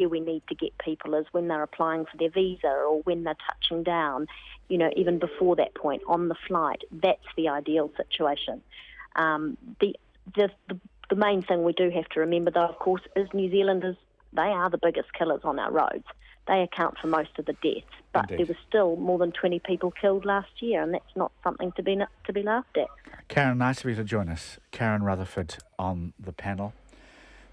where we need to get people is when they're applying for their visa or when they're touching down, even before that point on the flight. That's the ideal situation. The main thing we do have to remember, though, of course, is New Zealanders, they are the biggest killers on our roads. They account for most of the deaths, but Indeed. there were still more than 20 people killed last year, and that's not something to be laughed at. Karen, nice of you to join us. Karen Rutherford on the panel.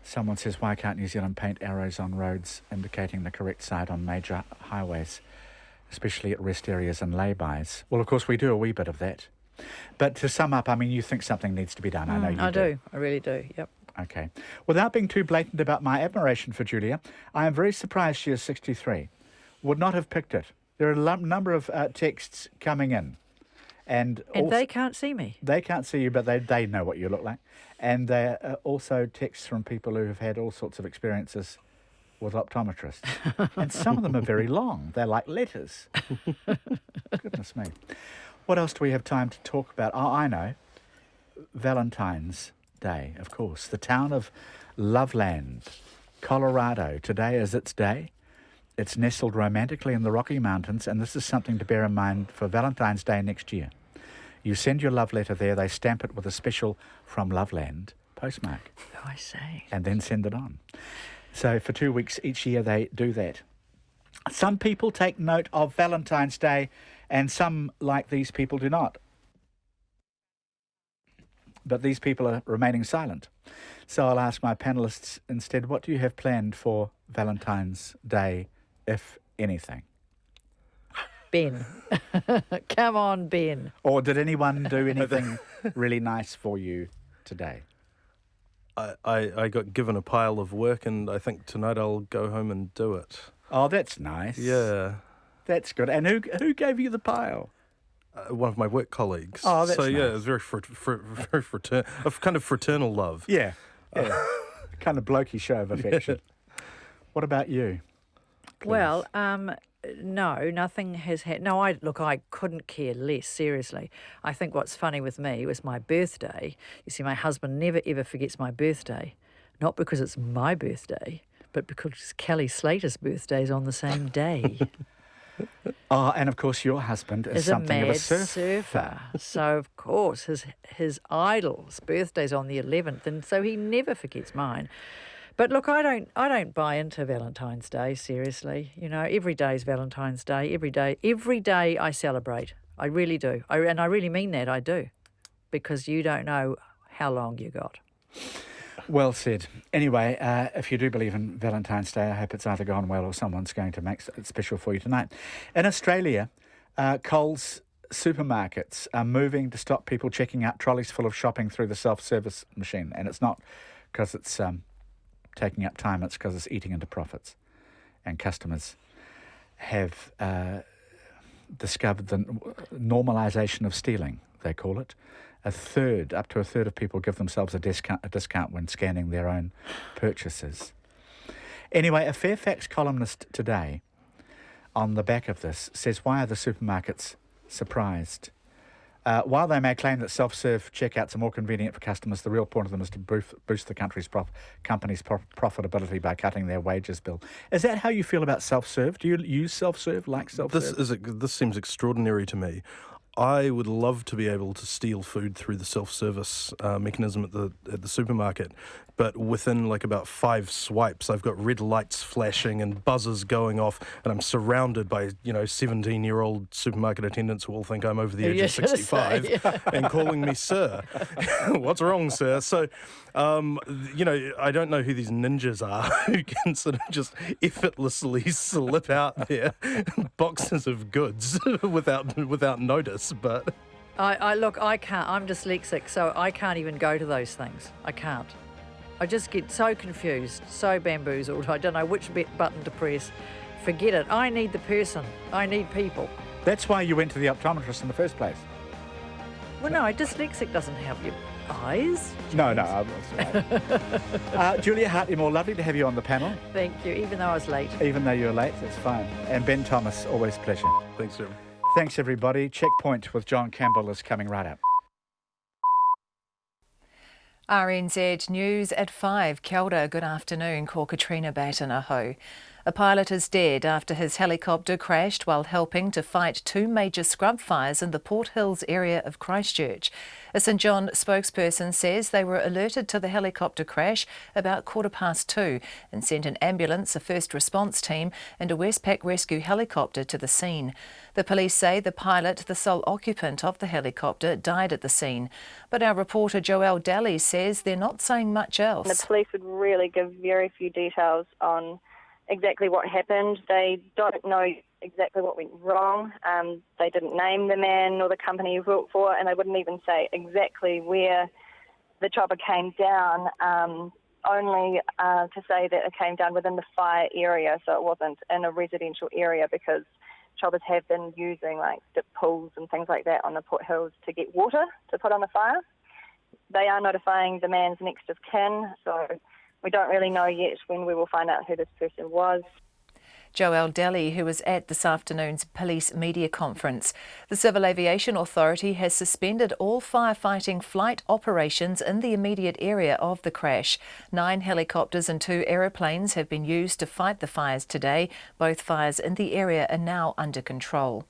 Someone says, why can't New Zealand paint arrows on roads indicating the correct side on major highways, especially at rest areas and lay-bys? Well, of course, we do a wee bit of that. But to sum up, I mean, you think something needs to be done. I know you do. I do. I really do, yep. Okay. Without being too blatant about my admiration for Julia, I am very surprised she is 63. Would not have picked it. There are a number of texts coming in. And also, they can't see me. They can't see you, but they know what you look like. And there are also texts from people who have had all sorts of experiences with optometrists. And some of them are very long. They're like letters. Goodness me. What else do we have time to talk about? Oh, I know. Valentine's Day, of course. The town of Loveland, Colorado. Today is its day. It's nestled romantically in the Rocky Mountains, and this is something to bear in mind for Valentine's Day next year. You send your love letter there, they stamp it with a special From Loveland postmark. Oh, I say. And then send it on. So for 2 weeks each year they do that. Some people take note of Valentine's Day and some, like these people, do not. But these people are remaining silent. So I'll ask my panellists instead, what do you have planned for Valentine's Day, if anything? Ben. Come on, Ben. Or did anyone do anything really nice for you today? I got given a pile of work, and I think tonight I'll go home and do it. Oh, that's nice. Yeah. That's good. And who gave you the pile? One of my work colleagues. Oh, that's nice. Yeah, it was very kind of fraternal love. Yeah. Kind of blokey show of affection. What about you? Please? Well, no, nothing has happened. No, I couldn't care less, seriously. I think what's funny with me was my birthday. You see, my husband never, ever forgets my birthday. Not because it's my birthday, but because Kelly Slater's birthday is on the same day. Oh, and of course your husband is something of a surfer. So, of course, his idol's birthday's on the 11th, and so he never forgets mine. But look, I don't buy into Valentine's Day, seriously. Every day is Valentine's Day. Every day I celebrate. I really do. And I really mean that, I do. Because you don't know how long you got. Well said. Anyway, if you do believe in Valentine's Day, I hope it's either gone well or someone's going to make it special for you tonight. In Australia, Coles supermarkets are moving to stop people checking out trolleys full of shopping through the self-service machine. And it's not because it's taking up time, it's because it's eating into profits. And customers have discovered the normalisation of stealing, they call it. Up to a third of people give themselves a discount when scanning their own purchases. Anyway, a Fairfax columnist today, on the back of this, says, why are the supermarkets surprised? While they may claim that self-serve checkouts are more convenient for customers, the real point of them is to boost the company's profitability by cutting their wages bill. Is that how you feel about self-serve? Do you use self-serve, like self-serve? This seems extraordinary to me. I would love to be able to steal food through the self-service mechanism at the supermarket, but within like about 5 swipes, I've got red lights flashing and buzzers going off, and I'm surrounded by 17-year-old supermarket attendants who all think I'm over the age of 65 and calling me sir. What's wrong, sir? So, I don't know who these ninjas are who can sort of just effortlessly slip out there boxes of goods without notice. But I can't. I'm dyslexic, so I can't even go to those things. I can't. I just get so confused, so bamboozled. I don't know which button to press. Forget it. I need the person. I need people. That's why you went to the optometrist in the first place. Well, no, dyslexic doesn't help your eyes. No, I was Julia Hartley-Moore, lovely to have you on the panel. Thank you, even though I was late. Even though you were late, that's fine. And Ben Thomas, always a pleasure. Thanks, Jim. Thanks, everybody. Checkpoint with John Campbell is coming right up. RNZ News at 5. Kia ora, good afternoon, ko Katrina Batanaho. A pilot is dead after his helicopter crashed while helping to fight two major scrub fires in the Port Hills area of Christchurch. A St John spokesperson says they were alerted to the helicopter crash about 2:15 and sent an ambulance, a first response team and a Westpac rescue helicopter to the scene. The police say the pilot, the sole occupant of the helicopter, died at the scene. But our reporter Joelle Daly says they're not saying much else. The police would really give very few details on exactly what happened. They don't know exactly what went wrong. They didn't name the man or the company he worked for, and they wouldn't even say exactly where the chopper came down, only to say that it came down within the fire area, so it wasn't in a residential area, because choppers have been using like dip pools and things like that on the Port Hills to get water to put on the fire. They are notifying the man's next of kin, so we don't really know yet when we will find out who this person was. Joelle Daly, who was at this afternoon's police media conference. The Civil Aviation Authority has suspended all firefighting flight operations in the immediate area of the crash. 9 helicopters and 2 aeroplanes have been used to fight the fires today. Both fires in the area are now under control.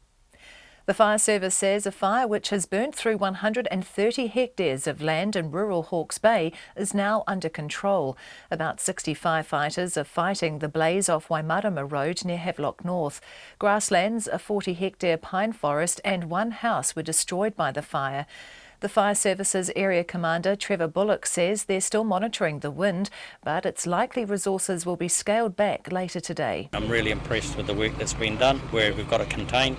The fire service says a fire which has burnt through 130 hectares of land in rural Hawke's Bay is now under control. About 60 firefighters are fighting the blaze off Waimarama Road near Havelock North. Grasslands, a 40-hectare pine forest and 1 house were destroyed by the fire. The Fire Services Area Commander Trevor Bullock says they're still monitoring the wind, but it's likely resources will be scaled back later today. I'm really impressed with the work that's been done, where we've got it contained.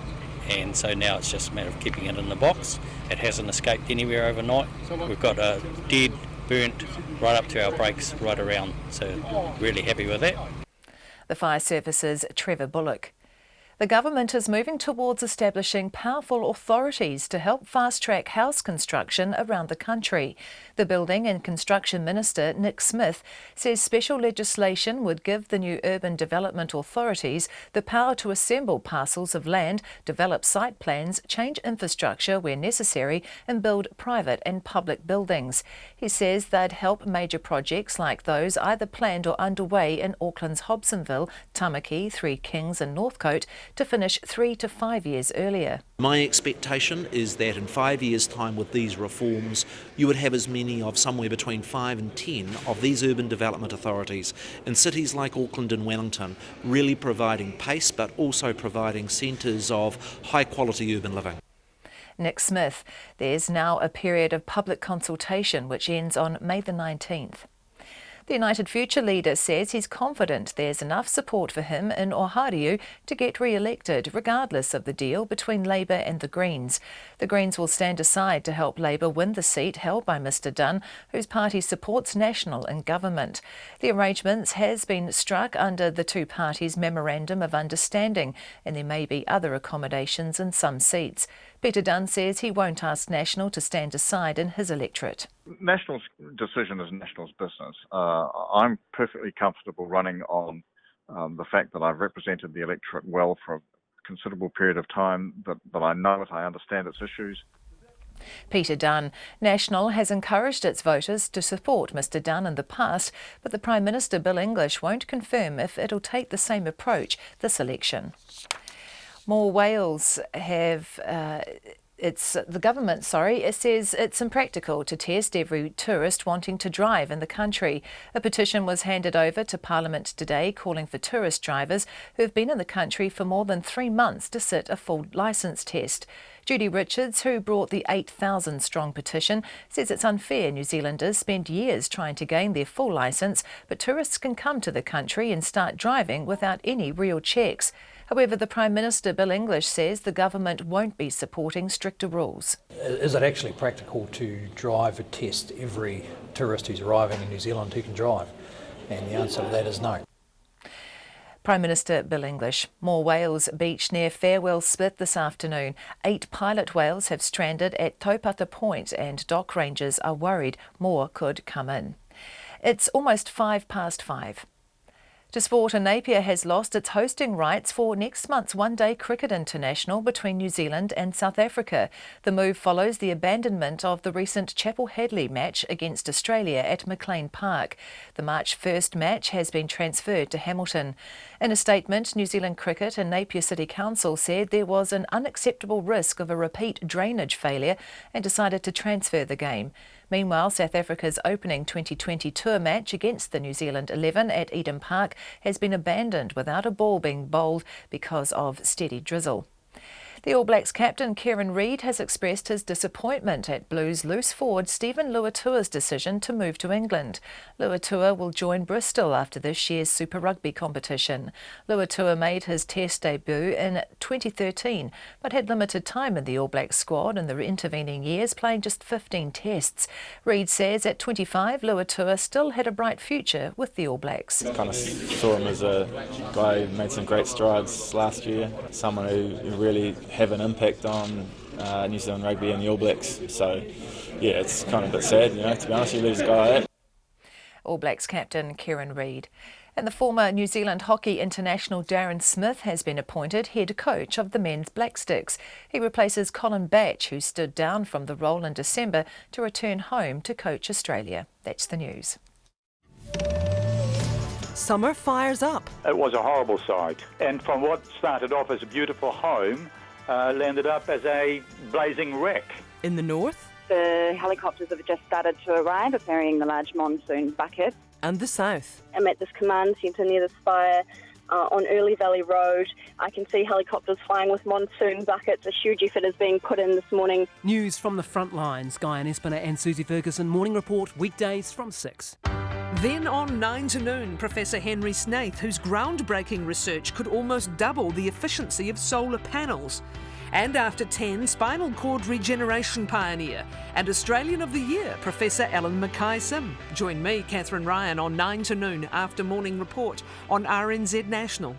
And so now it's just a matter of keeping it in the box. It hasn't escaped anywhere overnight. We've got a dead, burnt, right up to our brakes, right around. So really happy with that. The Fire Services Trevor Bullock. The government is moving towards establishing powerful authorities to help fast-track house construction around the country. The Building and Construction Minister, Nick Smith, says special legislation would give the new urban development authorities the power to assemble parcels of land, develop site plans, change infrastructure where necessary and build private and public buildings. He says they'd help major projects like those either planned or underway in Auckland's Hobsonville, Tamaki, Three Kings and Northcote to finish 3 to 5 years earlier. My expectation is that in 5 years' time with these reforms, you would have as many of somewhere between 5 and 10 of these urban development authorities in cities like Auckland and Wellington, really providing pace but also providing centres of high-quality urban living. Nick Smith. There's now a period of public consultation which ends on May the 19th. The United Future leader says he's confident there's enough support for him in Ohariu to get re-elected, regardless of the deal between Labour and the Greens. The Greens will stand aside to help Labour win the seat held by Mr Dunn, whose party supports National in government. The arrangements has been struck under the two parties' Memorandum of Understanding, and there may be other accommodations in some seats. Peter Dunn says he won't ask National to stand aside in his electorate. National's decision is National's business. I'm perfectly comfortable running on the fact that I've represented the electorate well for a considerable period of time, that I know it, I understand its issues. Peter Dunn. National has encouraged its voters to support Mr Dunn in the past, but the Prime Minister Bill English won't confirm if it'll take the same approach this election. More Wales have... The government says it's impractical to test every tourist wanting to drive in the country. A petition was handed over to Parliament today calling for tourist drivers who have been in the country for more than 3 months to sit a full licence test. Judy Richards, who brought the 8,000-strong petition, says it's unfair New Zealanders spend years trying to gain their full licence, but tourists can come to the country and start driving without any real checks. However, the Prime Minister, Bill English, says the government won't be supporting stricter rules. Is it actually practical to drive a test every tourist who's arriving in New Zealand who can drive? And the answer to that is no. Prime Minister Bill English. More whales beach near Farewell split this afternoon. 8 pilot whales have stranded at Taupata Point and dock rangers are worried more could come in. It's almost 5 past 5. To sport, Napier has lost its hosting rights for next month's one-day cricket international between New Zealand and South Africa. The move follows the abandonment of the recent Chapel Hadley match against Australia at McLean Park. The March 1st match has been transferred to Hamilton. In a statement, New Zealand Cricket and Napier City Council said there was an unacceptable risk of a repeat drainage failure and decided to transfer the game. Meanwhile, South Africa's opening 2020 tour match against the New Zealand 11 at Eden Park has been abandoned without a ball being bowled because of steady drizzle. The All Blacks captain Kieran Reid has expressed his disappointment at Blues loose forward Stephen Luatua's decision to move to England. Luatua will join Bristol after this year's Super Rugby competition. Luatua made his Test debut in 2013 but had limited time in the All Blacks squad in the intervening years, playing just 15 tests. Reid says at 25 Luatua still had a bright future with the All Blacks. Kind of saw him as a guy who made some great strides last year, someone who really have an impact on New Zealand rugby and the All Blacks. So, yeah, it's kind of a bit sad, to be honest, you lose a guy like that. All Blacks captain Kieran Reid. And the former New Zealand hockey international Darren Smith has been appointed head coach of the men's Black Sticks. He replaces Colin Batch, who stood down from the role in December to return home to coach Australia. That's the news. Summer fires up. It was a horrible sight, and from what started off as a beautiful home, landed up as a blazing wreck. In the north, the helicopters have just started to arrive, carrying the large monsoon bucket. And the south. I'm at this command centre near this fire on Early Valley Road. I can see helicopters flying with monsoon buckets. A huge effort is being put in this morning. News from the front lines. Guy Espiner and Susie Ferguson. Morning Report, weekdays from 6. Then on 9 to noon, Professor Henry Snaith, whose groundbreaking research could almost double the efficiency of solar panels. And after 10, spinal cord regeneration pioneer and Australian of the Year, Professor Ellen Mackay-Sim. Join me, Catherine Ryan, on 9 to noon after Morning Report on RNZ National.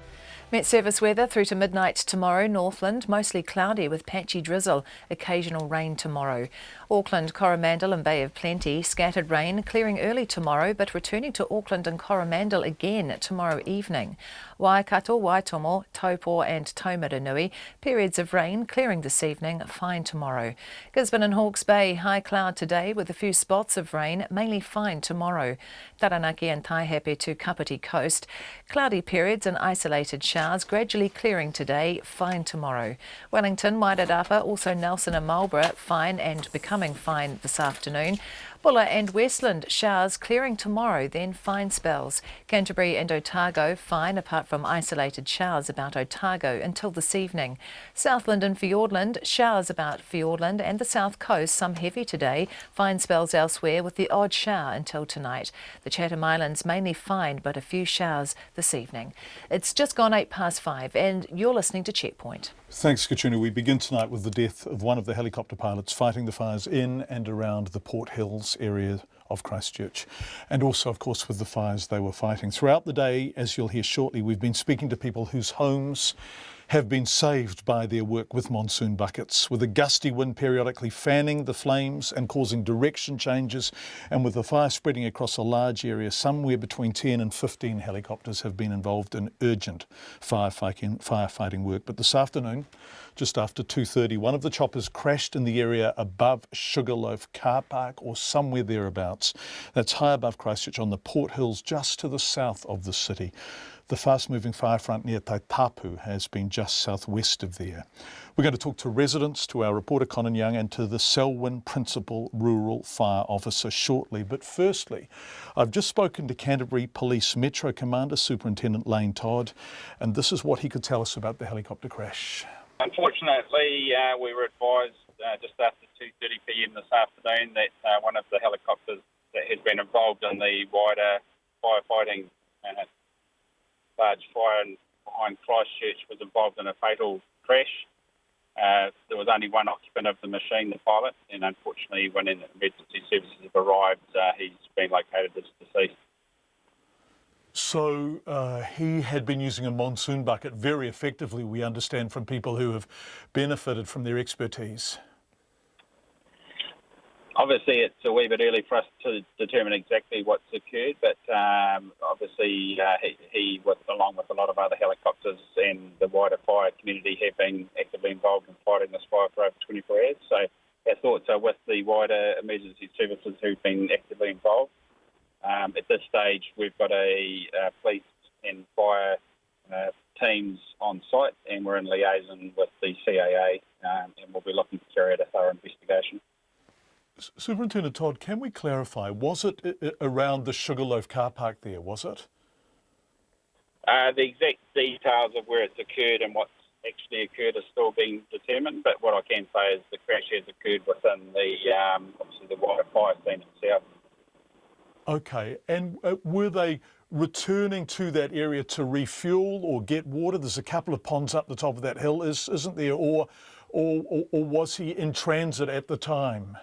Met Service weather through to midnight tomorrow. Northland, mostly cloudy with patchy drizzle. Occasional rain tomorrow. Auckland, Coromandel and Bay of Plenty. Scattered rain, clearing early tomorrow, but returning to Auckland and Coromandel again tomorrow evening. Waikato, Waitomo, Taupo and Taumarunui. Periods of rain, clearing this evening, fine tomorrow. Gisborne and Hawke's Bay, high cloud today with a few spots of rain, mainly fine tomorrow. Taranaki and Taihape to Kapiti Coast. Cloudy periods and isolated showers, gradually clearing today, fine tomorrow. Wellington, Wairarapa, also Nelson and Marlborough, fine and becoming fine this afternoon. Bulla and Westland, showers clearing tomorrow, then fine spells. Canterbury and Otago, fine apart from isolated showers about Otago until this evening. Southland and Fiordland, showers about Fiordland and the south coast, some heavy today. Fine spells elsewhere with the odd shower until tonight. The Chatham Islands mainly fine, but a few showers this evening. It's just gone 5:08 and you're listening to Checkpoint. Thanks, Katrina. We begin tonight with the death of one of the helicopter pilots fighting the fires in and around the Port Hills area of Christchurch, and also, of course, with the fires they were fighting. Throughout the day, as you'll hear shortly, we've been speaking to people whose homes have been saved by their work with monsoon buckets, with a gusty wind periodically fanning the flames and causing direction changes, and with the fire spreading across a large area. Somewhere between 10 and 15 helicopters have been involved in urgent firefighting work. But this afternoon, just after 2:30, one of the choppers crashed in the area above Sugarloaf Car Park or somewhere thereabouts. That's high above Christchurch on the Port Hills, just to the south of the city. The fast-moving fire front near Taitapu has been just southwest of there. We're going to talk to residents, to our reporter Conan Young, and to the Selwyn Principal Rural Fire Officer shortly. But firstly, I've just spoken to Canterbury Police Metro Commander Superintendent Lane Todd, and this is what he could tell us about the helicopter crash. Unfortunately, we were advised just after 2:30 p.m. this afternoon that one of the helicopters that had been involved in the wider firefighting large fire behind Christchurch was involved in a fatal crash. There was only one occupant of the machine, the pilot, and unfortunately when emergency services have arrived, he's been located as deceased. So he had been using a monsoon bucket very effectively, we understand, from people who have benefited from their expertise. Obviously, it's a wee bit early for us to determine exactly what's occurred, but obviously he, along with a lot of other helicopters and the wider fire community, have been actively involved in fighting this fire for over 24 hours. So our thoughts are with the wider emergency services who've been actively involved. At this stage, we've got a police and fire teams on site, and we're in liaison with the CAA, and we'll be looking to carry out a thorough investigation. Superintendent Todd, can we clarify, was it around the Sugarloaf car park there, was it? The exact details of where it's occurred and what's actually occurred are still being determined, but what I can say is the crash has occurred within the obviously the wider fire scene itself. Okay, and were they returning to that area to refuel or get water? There's a couple of ponds up the top of that hill, isn't there? Or was he in transit at the time?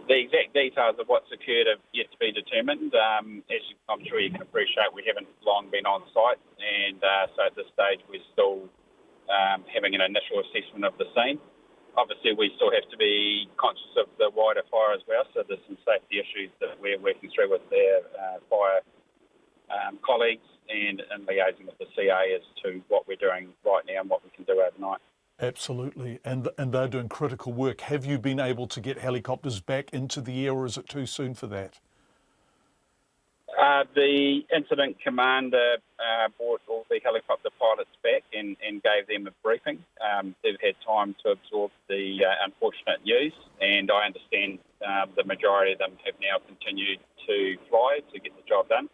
The exact details of what's occurred have yet to be determined. As I'm sure you can appreciate, we haven't long been on site, and so at this stage we're still having an initial assessment of the scene. Obviously, we still have to be conscious of the wider fire as well, so there's some safety issues that we're working through with their fire colleagues and liaising with the CA as to what we're doing right now and what we can do overnight. Absolutely, and they're doing critical work. Have you been able to get helicopters back into the air, or is it too soon for that? The incident commander brought all the helicopter pilots back and gave them a briefing. They've had time to absorb the unfortunate news, and I understand the majority of them have now continued to fly to get the job done.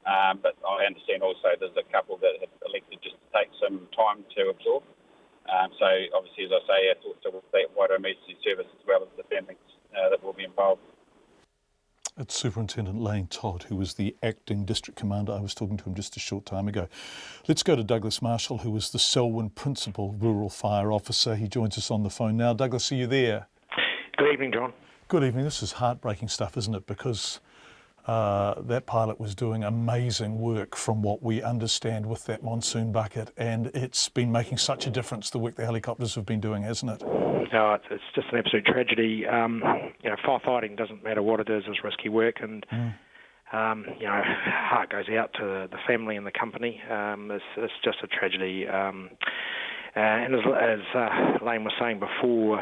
But I understand also there's a couple that have elected just to take some time to absorb. So obviously, as I say, our thoughts are with that wider emergency service as well as the families that will be involved. It's Superintendent Lane Todd, who was the acting district commander. I was talking to him just a short time ago. Let's go to Douglas Marshall, who was the Selwyn Principal Rural Fire Officer. He joins us on the phone now. Douglas, are you there? Good evening, John. Good evening. This is heartbreaking stuff, isn't it? Because that pilot was doing amazing work from what we understand with that monsoon bucket, and it's been making such a difference, the work the helicopters have been doing, hasn't it? No, it's just an absolute tragedy. Firefighting, doesn't matter what it is risky work, and heart goes out to the family and the company. It's just a tragedy. And as Lane was saying before,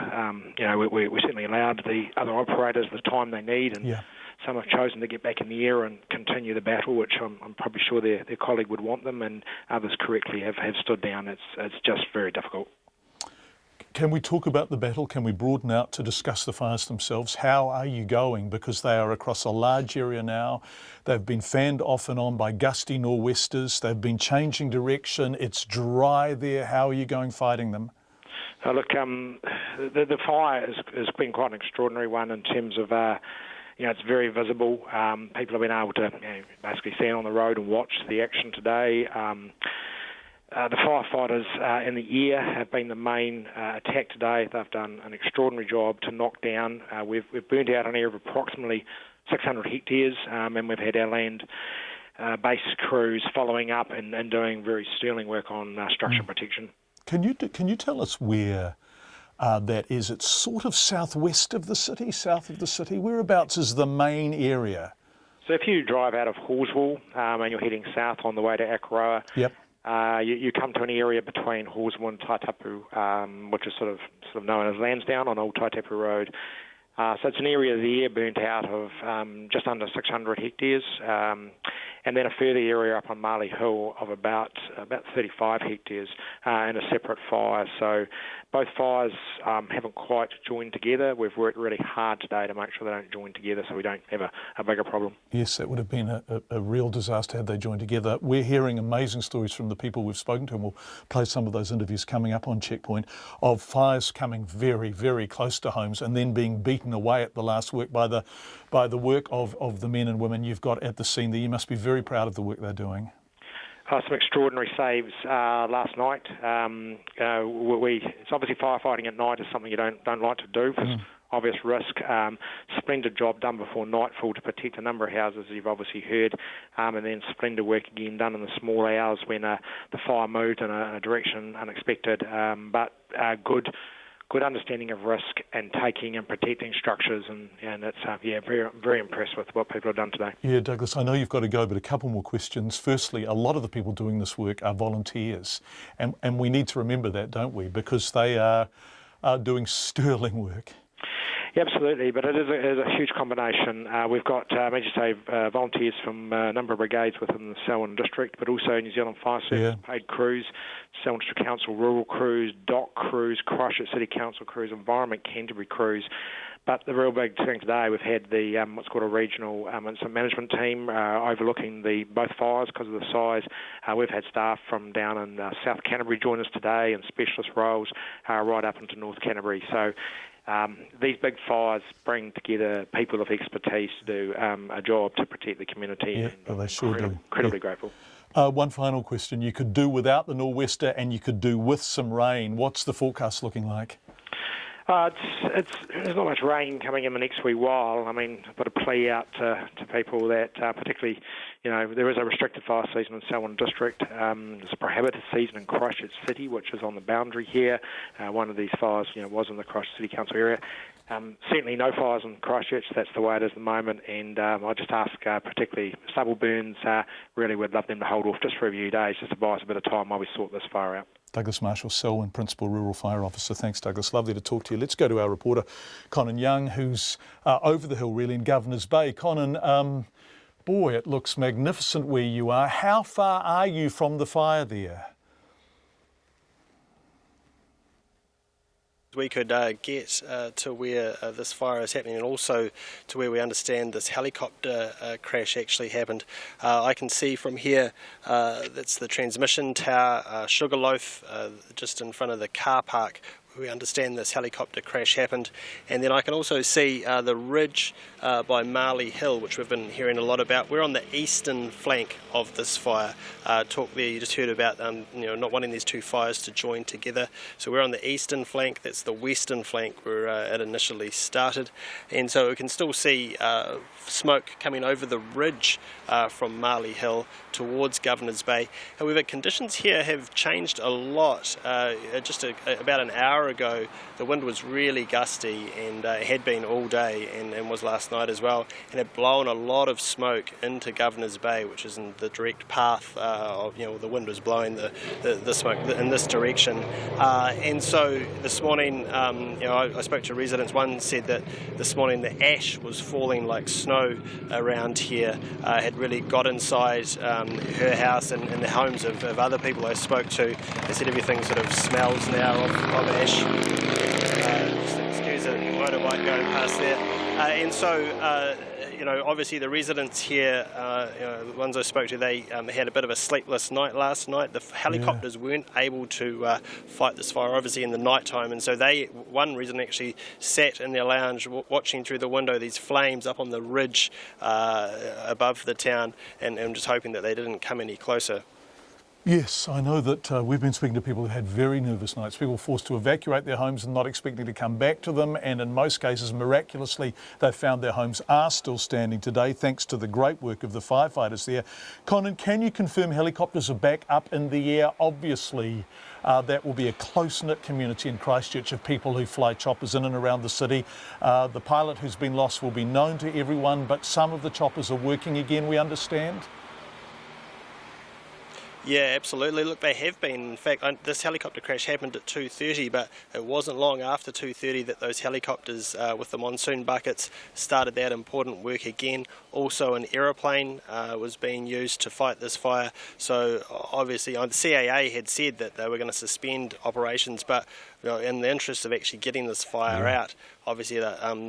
we certainly allowed the other operators the time they need, and some have chosen to get back in the air and continue the battle, which I'm probably sure their colleague would want them, and others correctly have stood down. It's just very difficult. Can we talk about the battle? Can we broaden out to discuss the fires themselves? How are you going? Because they are across a large area now. They've been fanned off and on by gusty nor'westers. They've been changing direction. It's dry there. How are you going fighting them? Look, the fire has been quite an extraordinary one in terms of, it's very visible. People have been able to basically stand on the road and watch the action today. The firefighters in the air have been the main attack today. They've done an extraordinary job to knock down. We've burnt out an area of approximately 600 hectares, and we've had our land base crews following up and doing very sterling work on structure protection. Can you tell us where that is? It's sort of southwest of the city, south of the city. Whereabouts is the main area? So if you drive out of Horswell and you're heading south on the way to Akaroa, you come to an area between Horswell and Taitapu, which is sort of known as Lansdowne on Old Taitapu Road. So it's an area there burnt out of just under 600 hectares, and then a further area up on Marley Hill of about 35 hectares in a separate fire. So both fires haven't quite joined together. We've worked really hard today to make sure they don't join together so we don't have a bigger problem. Yes, that would have been a real disaster had they joined together. We're hearing amazing stories from the people we've spoken to, and we'll play some of those interviews coming up on Checkpoint, of fires coming very, very close to homes and then being beaten away at the last work by the work of the men and women you've got at the scene there. You must be very proud of the work they're doing. Some extraordinary saves last night. It's obviously firefighting at night is something you don't like to do because obvious risk. Splendid job done before nightfall to protect a number of houses, you've obviously heard, and then splendid work again done in the small hours when the fire moved in a direction unexpected. But good good understanding of risk and taking and protecting structures, and it's very, very impressed with what people have done today. Yeah, Douglas, I know you've got to go, but a couple more questions. Firstly, a lot of the people doing this work are volunteers, and we need to remember that, don't we? Because they are doing sterling work. Yeah, absolutely, but it is a huge combination. We've got, volunteers from a number of brigades within the Selwyn district, but also New Zealand Fire Service, paid crews, Selwyn District Council rural crews, dock crews, Christchurch City Council crews, Environment Canterbury crews. But the real big thing today, we've had the what's called a regional incident management team overlooking both fires because of the size. We've had staff from down in South Canterbury join us today in specialist roles right up into North Canterbury. So these big fires bring together people of expertise to do a job to protect the community. Yeah, well, they sure do. Incredibly grateful. One final question. You could do without the nor'wester and you could do with some rain. What's the forecast looking like? There's not much rain coming in the next wee while. I mean, I've got to plea out to people that particularly, there is a restricted fire season in Selwyn District. There's a prohibited season in Christchurch City, which is on the boundary here. One of these fires, was in the Christchurch City Council area. Certainly no fires in Christchurch. That's the way it is at the moment. And I just ask, particularly stubble burns, really would love them to hold off just for a few days, just to buy us a bit of time while we sort this fire out. Douglas Marshall, Selwyn Principal Rural Fire Officer. Thanks, Douglas. Lovely to talk to you. Let's go to our reporter, Conan Young, who's over the hill really in Governor's Bay. Conan, boy, it looks magnificent where you are. How far are you from the fire there? We could get to where this fire is happening and also to where we understand this helicopter crash actually happened. I can see from here that's the transmission tower, Sugarloaf, just in front of the car park. We understand this helicopter crash happened, and then I can also see the ridge by Marley Hill, which we've been hearing a lot about. We're on the eastern flank of this fire. Talk there, you just heard about not wanting these two fires to join together. So we're on the eastern flank. That's the western flank where it initially started, and so we can still see smoke coming over the ridge from Marley Hill towards Governor's Bay. However, conditions here have changed a lot. Just about an hour ago, the wind was really gusty and had been all day and was last night as well, and had blown a lot of smoke into Governor's Bay, which is in the direct path of, the wind was blowing the smoke in this direction. And so this morning, I spoke to residents. One said that this morning the ash was falling like snow around here, had really got inside her house and the homes of other people I spoke to. They said everything sort of smells now of ash. Just excuse a motorbike going past there. And so, obviously the residents here, the ones I spoke to, they had a bit of a sleepless night last night. The helicopters weren't able to fight this fire, obviously, in the night time. And so one resident actually sat in their lounge watching through the window these flames up on the ridge above the town and just hoping that they didn't come any closer. Yes, I know that we've been speaking to people who had very nervous nights, people forced to evacuate their homes and not expecting to come back to them, and in most cases, miraculously, they found their homes are still standing today thanks to the great work of the firefighters there. Conan, can you confirm helicopters are back up in the air? Obviously, that will be a close-knit community in Christchurch of people who fly choppers in and around the city. The pilot who's been lost will be known to everyone, but some of the choppers are working again, we understand? Yeah, absolutely. Look, they have been. In fact, this helicopter crash happened at 2:30, but it wasn't long after 2:30 that those helicopters with the monsoon buckets started that important work again. Also, an aeroplane was being used to fight this fire. So, obviously, the CAA had said that they were going to suspend operations, but in the interest of actually getting this fire out, obviously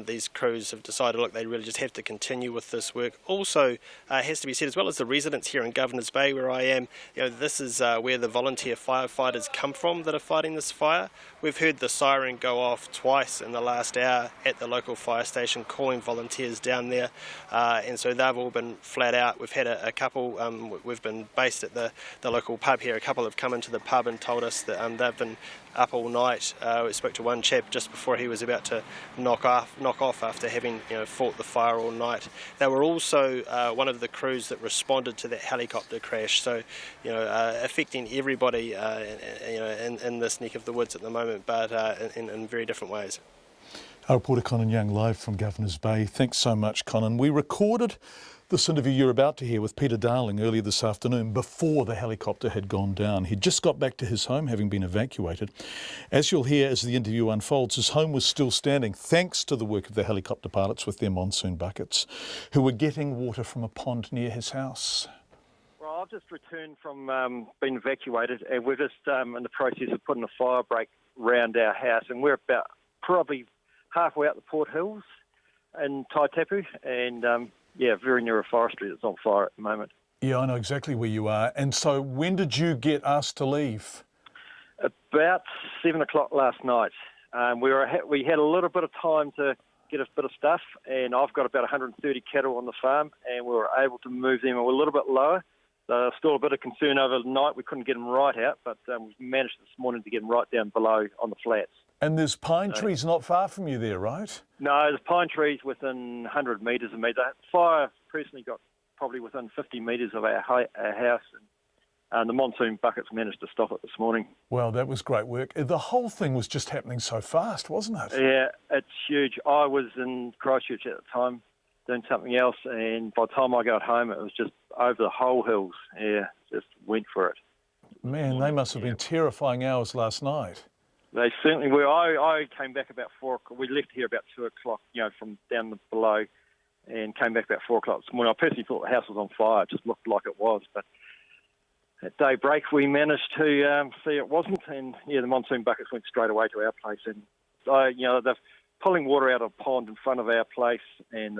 these crews have decided, look, they really just have to continue with this work. Also, it has to be said, as well as the residents here in Governor's Bay where I am, this is where the volunteer firefighters come from that are fighting this fire. We've heard the siren go off twice in the last hour at the local fire station, calling volunteers down there. And and so they've all been flat out. We've had a couple, we've been based at the local pub here. A couple have come into the pub and told us that they've been up all night. We spoke to one chap just before he was about to knock off after having fought the fire all night. They were also one of the crews that responded to that helicopter crash, so affecting everybody in this neck of the woods at the moment, but in very different ways. Our reporter Conan Young live from Governor's Bay. Thanks so much, Conan. We recorded this interview you're about to hear with Peter Darling earlier this afternoon before the helicopter had gone down. He'd just got back to his home, having been evacuated. As you'll hear as the interview unfolds, his home was still standing thanks to the work of the helicopter pilots with their monsoon buckets, who were getting water from a pond near his house. Well, I've just returned from being evacuated, and we're just in the process of putting a fire break round our house, and we're about probably halfway up the Port Hills in Taitapu, and very near a forestry that's on fire at the moment. Yeah, I know exactly where you are. And so when did you get asked to leave? About 7 o'clock last night. We had a little bit of time to get a bit of stuff, and I've got about 130 cattle on the farm, and we were able to move them a little bit lower. So still a bit of concern overnight. We couldn't get them right out, but we managed this morning to get them right down below on the flats. And there's pine trees not far from you there, right? No, there's pine trees within 100 metres of me. The fire personally got probably within 50 metres of our house, and the monsoon buckets managed to stop it this morning. Well, that was great work. The whole thing was just happening so fast, wasn't it? Yeah, it's huge. I was in Christchurch at the time doing something else, and by the time I got home, it was just over the whole hills. Yeah, just went for it. Man, they must have been terrifying hours last night. They certainly were. I came back about 4 o'clock. We left here about 2 o'clock, from down below, and came back about 4 o'clock this morning. I personally thought the house was on fire. It just looked like it was. But at daybreak, we managed to see it wasn't. And, the monsoon buckets went straight away to our place. And, they're pulling water out of a pond in front of our place, and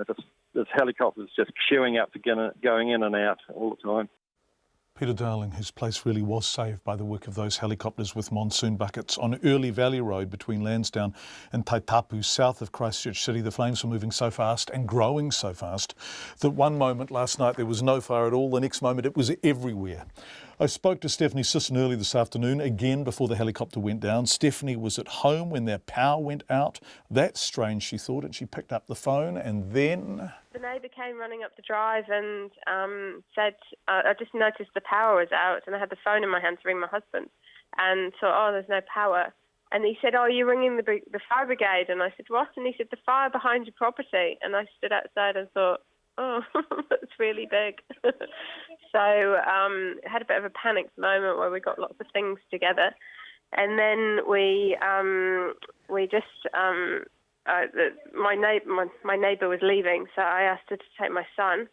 this helicopter's just queuing up to going in and out all the time. Peter Darling, whose place really was saved by the work of those helicopters with monsoon buckets on Early Valley Road between Lansdowne and Taitapu, south of Christchurch City. The flames were moving so fast and growing so fast that one moment last night there was no fire at all, the next moment it was everywhere. I spoke to Stephanie Sisson early this afternoon, again before the helicopter went down. Stephanie was at home when their power went out. That's strange, she thought, and she picked up the phone, and then... The neighbour came running up the drive and said, I just noticed the power was out, and I had the phone in my hand to ring my husband, and thought, there's no power. And he said, you're ringing the fire brigade? And I said, what? And he said, the fire behind your property. And I stood outside and thought, that's really big. So had a bit of a panicked moment where we got lots of things together, and then we just my neighbour was leaving, so I asked her to take my son,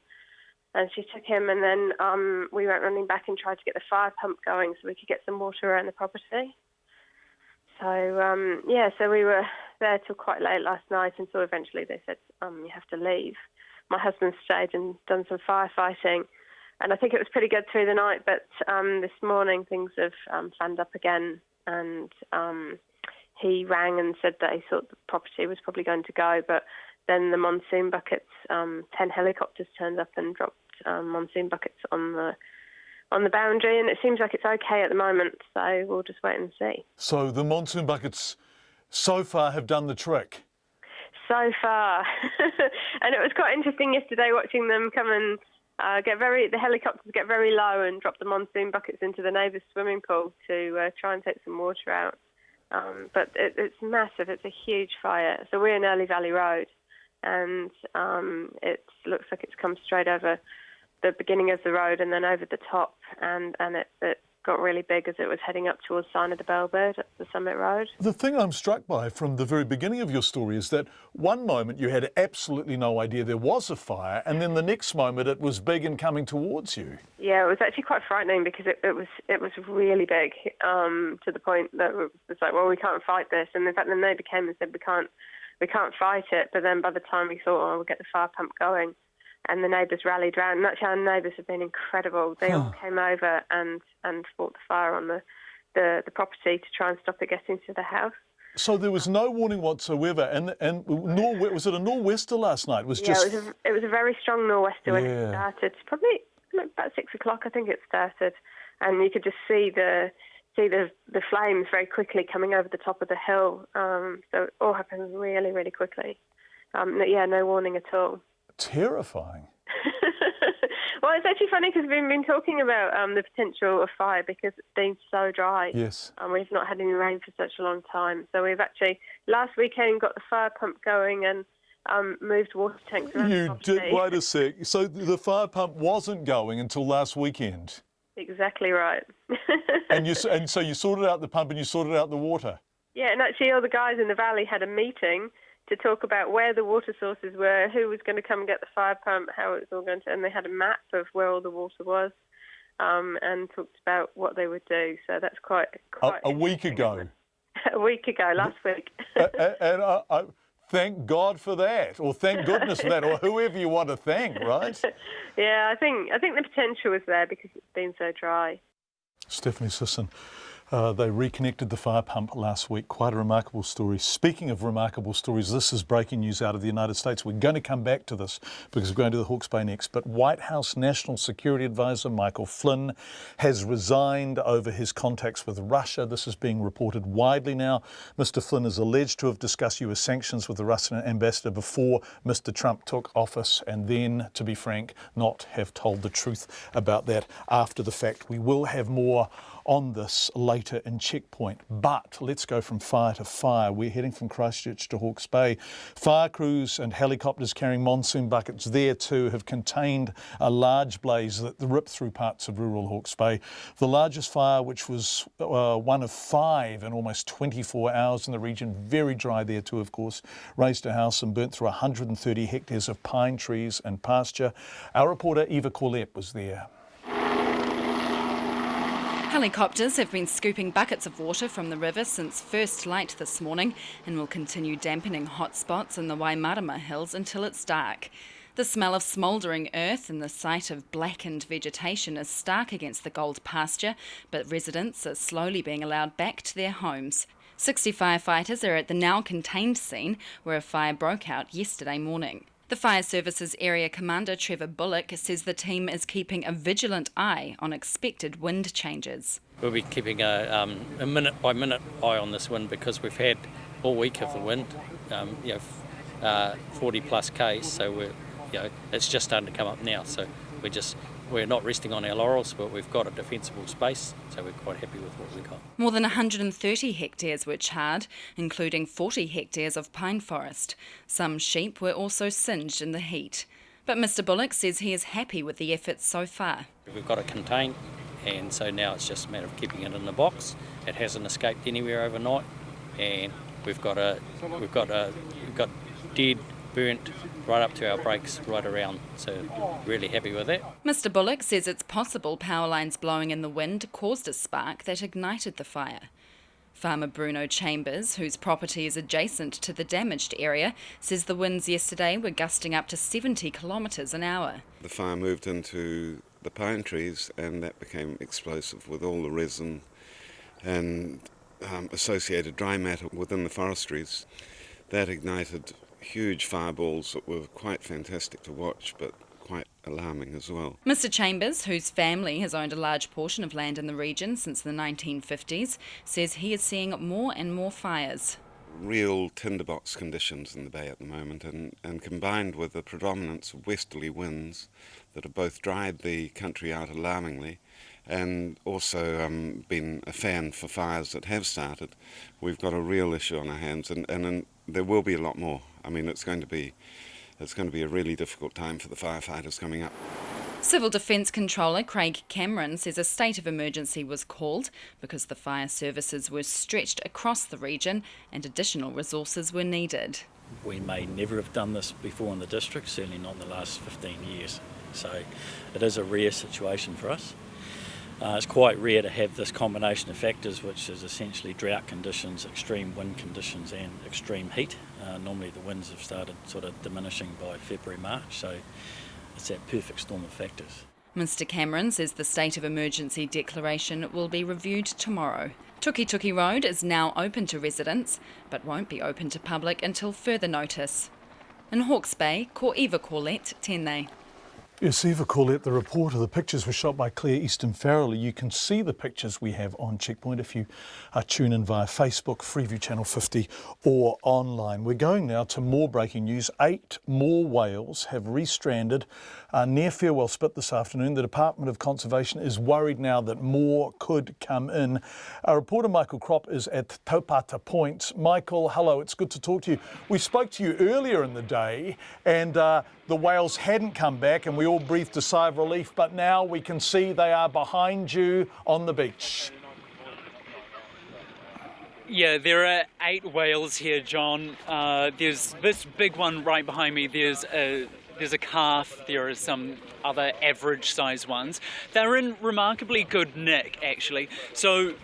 and she took him, and then we went running back and tried to get the fire pump going so we could get some water around the property. So so we were there till quite late last night, and so eventually they said you have to leave. My husband stayed and done some firefighting, and I think it was pretty good through the night, but this morning things have fanned up again, and he rang and said that he thought the property was probably going to go, but then the monsoon buckets, 10 helicopters turned up and dropped monsoon buckets on the boundary, and it seems like it's okay at the moment, so we'll just wait and see. So the monsoon buckets so far have done the trick? So far. And it was quite interesting yesterday watching them come and the helicopters get very low and drop the monsoon buckets into the neighbour's swimming pool to try and take some water out. But it's massive. It's a huge fire. So we're in Early Valley Road, and it looks like it's come straight over the beginning of the road and then over the top, and it got really big as it was heading up towards Sign of the Bellbird at the Summit Road. The thing I'm struck by from the very beginning of your story is that one moment you had absolutely no idea there was a fire, and then the next moment it was big and coming towards you. Yeah, it was actually quite frightening because it was really big, to the point that it was like, well, we can't fight this. And in fact, the neighbour came and said, we can't fight it. But then by the time we thought, we'll get the fire pump going, and the neighbours rallied round. And actually, our neighbours have been incredible. They all came over and fought the fire on the property to try and stop it getting to the house. So there was no warning whatsoever, and was it a nor'wester last night? It was a very strong nor'wester when it started. Probably about 6 o'clock, I think it started, and you could just see the flames very quickly coming over the top of the hill. So it all happened really, really quickly. No warning at all. Terrifying. Well, it's actually funny because we've been talking about the potential of fire because it's been so dry. Yes. We've not had any rain for such a long time. So we've actually, last weekend, got the fire pump going and moved water tanks around the property. You did, wait a sec. So the fire pump wasn't going until last weekend? Exactly right. and so you sorted out the pump and you sorted out the water? Yeah, and actually all the guys in the valley had a meeting to talk about where the water sources were, who was going to come and get the fire pump, how it was all going to, and they had a map of where all the water was, and talked about what they would do. So that's quite a week ago. A week ago, last week. and thank God for that, or thank goodness for that, or whoever you want to thank, right? Yeah, I think the potential was there because it's been so dry. Stephanie Sisson. They reconnected the fire pump last week. Quite a remarkable story. Speaking of remarkable stories, this is breaking news out of the United States. We're going to come back to this because we're going to the Hawke's Bay next. But White House National Security Advisor Michael Flynn has resigned over his contacts with Russia. This is being reported widely now. Mr. Flynn is alleged to have discussed US sanctions with the Russian ambassador before Mr. Trump took office, and then, to be frank, not have told the truth about that after the fact. We will have more on this later in Checkpoint. But let's go from fire to fire. We're heading from Christchurch to Hawke's Bay. Fire crews and helicopters carrying monsoon buckets there too have contained a large blaze that ripped through parts of rural Hawke's Bay. The largest fire, which was one of 5 in almost 24 hours in the region, very dry there too, of course, razed a house and burnt through 130 hectares of pine trees and pasture. Our reporter Eva Corlett was there. Helicopters have been scooping buckets of water from the river since first light this morning and will continue dampening hot spots in the Waimarama Hills until it's dark. The smell of smouldering earth and the sight of blackened vegetation is stark against the gold pasture, but residents are slowly being allowed back to their homes. 60 firefighters are at the now contained scene where a fire broke out yesterday morning. The Fire Services Area Commander Trevor Bullock says the team is keeping a vigilant eye on expected wind changes. We'll be keeping a minute-by-minute eye on this wind because we've had all week of the wind, 40 plus k's. So it's just starting to come up now. So we're not resting on our laurels, but we've got a defensible space, so we're quite happy with what we've got. More than 130 hectares were charred, including 40 hectares of pine forest. Some sheep were also singed in the heat. But Mr. Bullock says he is happy with the efforts so far. We've got it contained, and so now it's just a matter of keeping it in the box. It hasn't escaped anywhere overnight, and we've got dead, burnt, right up to our brakes, right around, so really happy with that. Mr. Bullock says it's possible power lines blowing in the wind caused a spark that ignited the fire. Farmer Bruno Chambers, whose property is adjacent to the damaged area, says the winds yesterday were gusting up to 70 kilometres an hour. The fire moved into the pine trees and that became explosive with all the resin and associated dry matter within the forestries. That ignited huge fireballs that were quite fantastic to watch, but quite alarming as well. Mr. Chambers, whose family has owned a large portion of land in the region since the 1950s, says he is seeing more and more fires. Real tinderbox conditions in the bay at the moment, and combined with the predominance of westerly winds that have both dried the country out alarmingly and also been a fan for fires that have started, we've got a real issue on our hands, and there will be a lot more. I mean, it's going to be a really difficult time for the firefighters coming up. Civil Defence Controller Craig Cameron says a state of emergency was called because the fire services were stretched across the region and additional resources were needed. We may never have done this before in the district, certainly not in the last 15 years. So it is a rare situation for us. It's quite rare to have this combination of factors, which is essentially drought conditions, extreme wind conditions and extreme heat. Normally the winds have started sort of diminishing by February, March, so it's that perfect storm of factors. Mr Cameron says the state of emergency declaration will be reviewed tomorrow. Tukituki Road is now open to residents, but won't be open to public until further notice. In Hawke's Bay, ko Eva Corlett, tēnei. Yes, Eva Corlett, the reporter. The pictures were shot by Claire Easton Farrell. You can see the pictures we have on Checkpoint if you tune in via Facebook, Freeview Channel 50 or online. We're going now to more breaking news. 8 more whales have restranded near Farewell Spit this afternoon. The Department of Conservation is worried now that more could come in. Our reporter Michael Kropp is at Taupata Point. Michael, hello, it's good to talk to you. We spoke to you earlier in the day and the whales hadn't come back and we all breathed a sigh of relief, but now we can see they are behind you on the beach. Yeah, there are 8 whales here, John. There's this big one right behind me. There's a calf. There are some other average-sized ones. They're in remarkably good nick, actually. So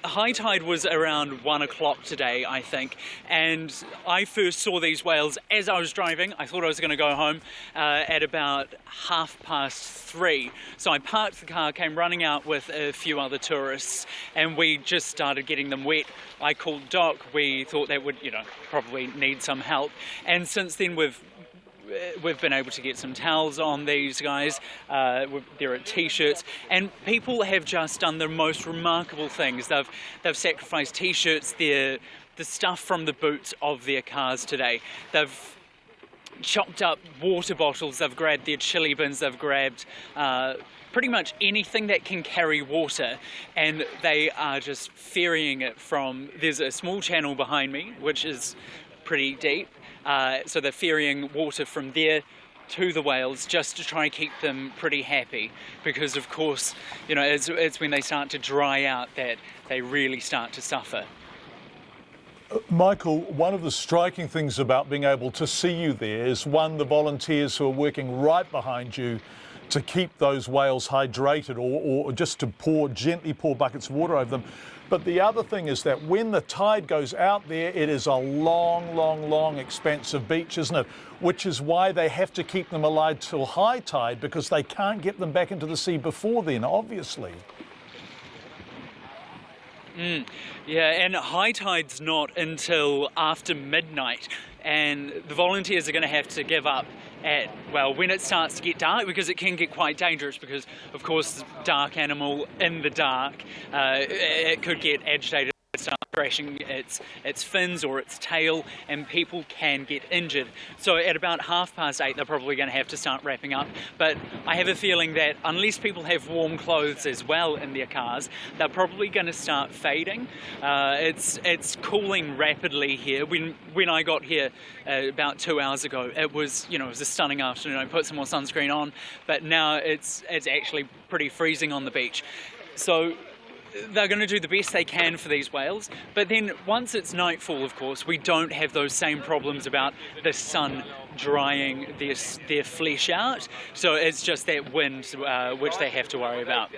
high tide was around 1 o'clock today, I think, and I first saw these whales as I was driving. I thought I was going to go home at about 3:30. So I parked the car, came running out with a few other tourists, and we just started getting them wet. I called Doc. We thought that would, probably need some help, and since then we've been able to get some towels on these guys. There are t-shirts, and people have just done the most remarkable things. They've sacrificed t-shirts, the stuff from the boots of their cars today. They've chopped up water bottles, they've grabbed their chili bins, they've grabbed pretty much anything that can carry water, and they are just ferrying it from, there's a small channel behind me which is pretty deep. So they're ferrying water from there to the whales just to try and keep them pretty happy, because of course, it's when they start to dry out that they really start to suffer. Michael, one of the striking things about being able to see you there is, one, the volunteers who are working right behind you to keep those whales hydrated or just to gently pour buckets of water over them. But the other thing is that when the tide goes out there, it is a long, expansive beach, isn't it? Which is why they have to keep them alive till high tide, because they can't get them back into the sea before then, obviously. Yeah, and high tide's not until after midnight, and the volunteers are going to have to give up at, when it starts to get dark, because it can get quite dangerous, because of course dark animal in the dark, it could get agitated, start crashing its fins or its tail, and people can get injured. So at about 8:30 they're probably going to have to start wrapping up, but I have a feeling that unless people have warm clothes as well in their cars, they're probably going to start fading. It's cooling rapidly here. When I got here about 2 hours ago, it was a stunning afternoon. I put some more sunscreen on, but now it's actually pretty freezing on the beach. So they're going to do the best they can for these whales, but then once it's nightfall, of course, we don't have those same problems about the sun drying their flesh out, so it's just that wind which they have to worry about.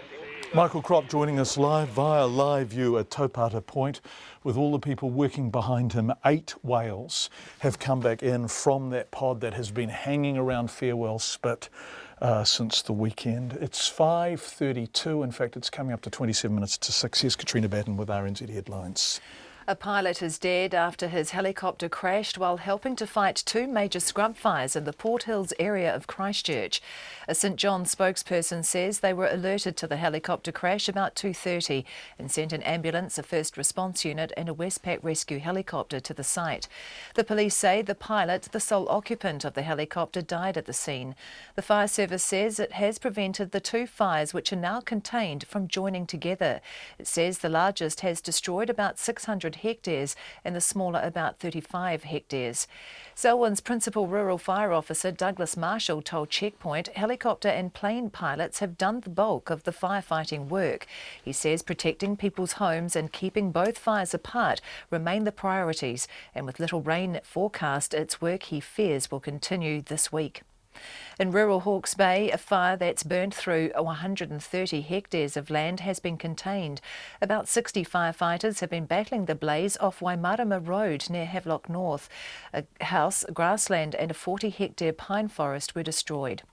Michael Kropp joining us live via live view at Taupata Point with all the people working behind him. 8 whales have come back in from that pod that has been hanging around Farewell Spit since the weekend. It's 5:32. In fact, it's coming up to 27 minutes to 6. Here's Katrina Batten with RNZ Headlines. A pilot is dead after his helicopter crashed while helping to fight 2 major scrub fires in the Port Hills area of Christchurch. A St John's spokesperson says they were alerted to the helicopter crash about 2:30 and sent an ambulance, a first response unit and a Westpac rescue helicopter to the site. The police say the pilot, the sole occupant of the helicopter, died at the scene. The fire service says it has prevented the 2 fires, which are now contained, from joining together. It says the largest has destroyed about 600 hectares and the smaller about 35 hectares. Selwyn's principal rural fire officer Douglas Marshall told Checkpoint helicopter and plane pilots have done the bulk of the firefighting work. He says protecting people's homes and keeping both fires apart remain the priorities, and with little rain forecast, it's work he fears will continue this week. In rural Hawke's Bay, a fire that's burned through 130 hectares of land has been contained. About 60 firefighters have been battling the blaze off Waimarama Road near Havelock North. A house, grassland and a 40-hectare pine forest were destroyed.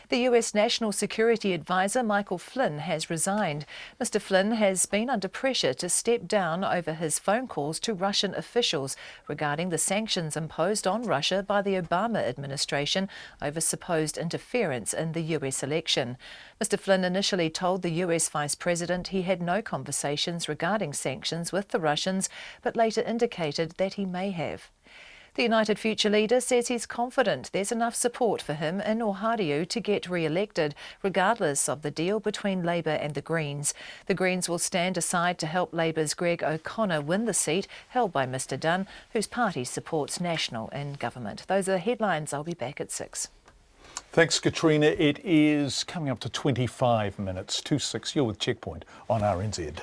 The US National Security Advisor Michael Flynn has resigned. Mr. Flynn has been under pressure to step down over his phone calls to Russian officials regarding the sanctions imposed on Russia by the Obama administration over supposed interference in the US election. Mr. Flynn initially told the US Vice President he had no conversations regarding sanctions with the Russians, but later indicated that he may have. The United Future leader says he's confident there's enough support for him in Ohariu to get re-elected, regardless of the deal between Labour and the Greens. The Greens will stand aside to help Labour's Greg O'Connor win the seat held by Mr Dunn, whose party supports National in government. Those are the headlines. I'll be back at 6. Thanks, Katrina. It is coming up to 25 minutes to 6. You're with Checkpoint on RNZ.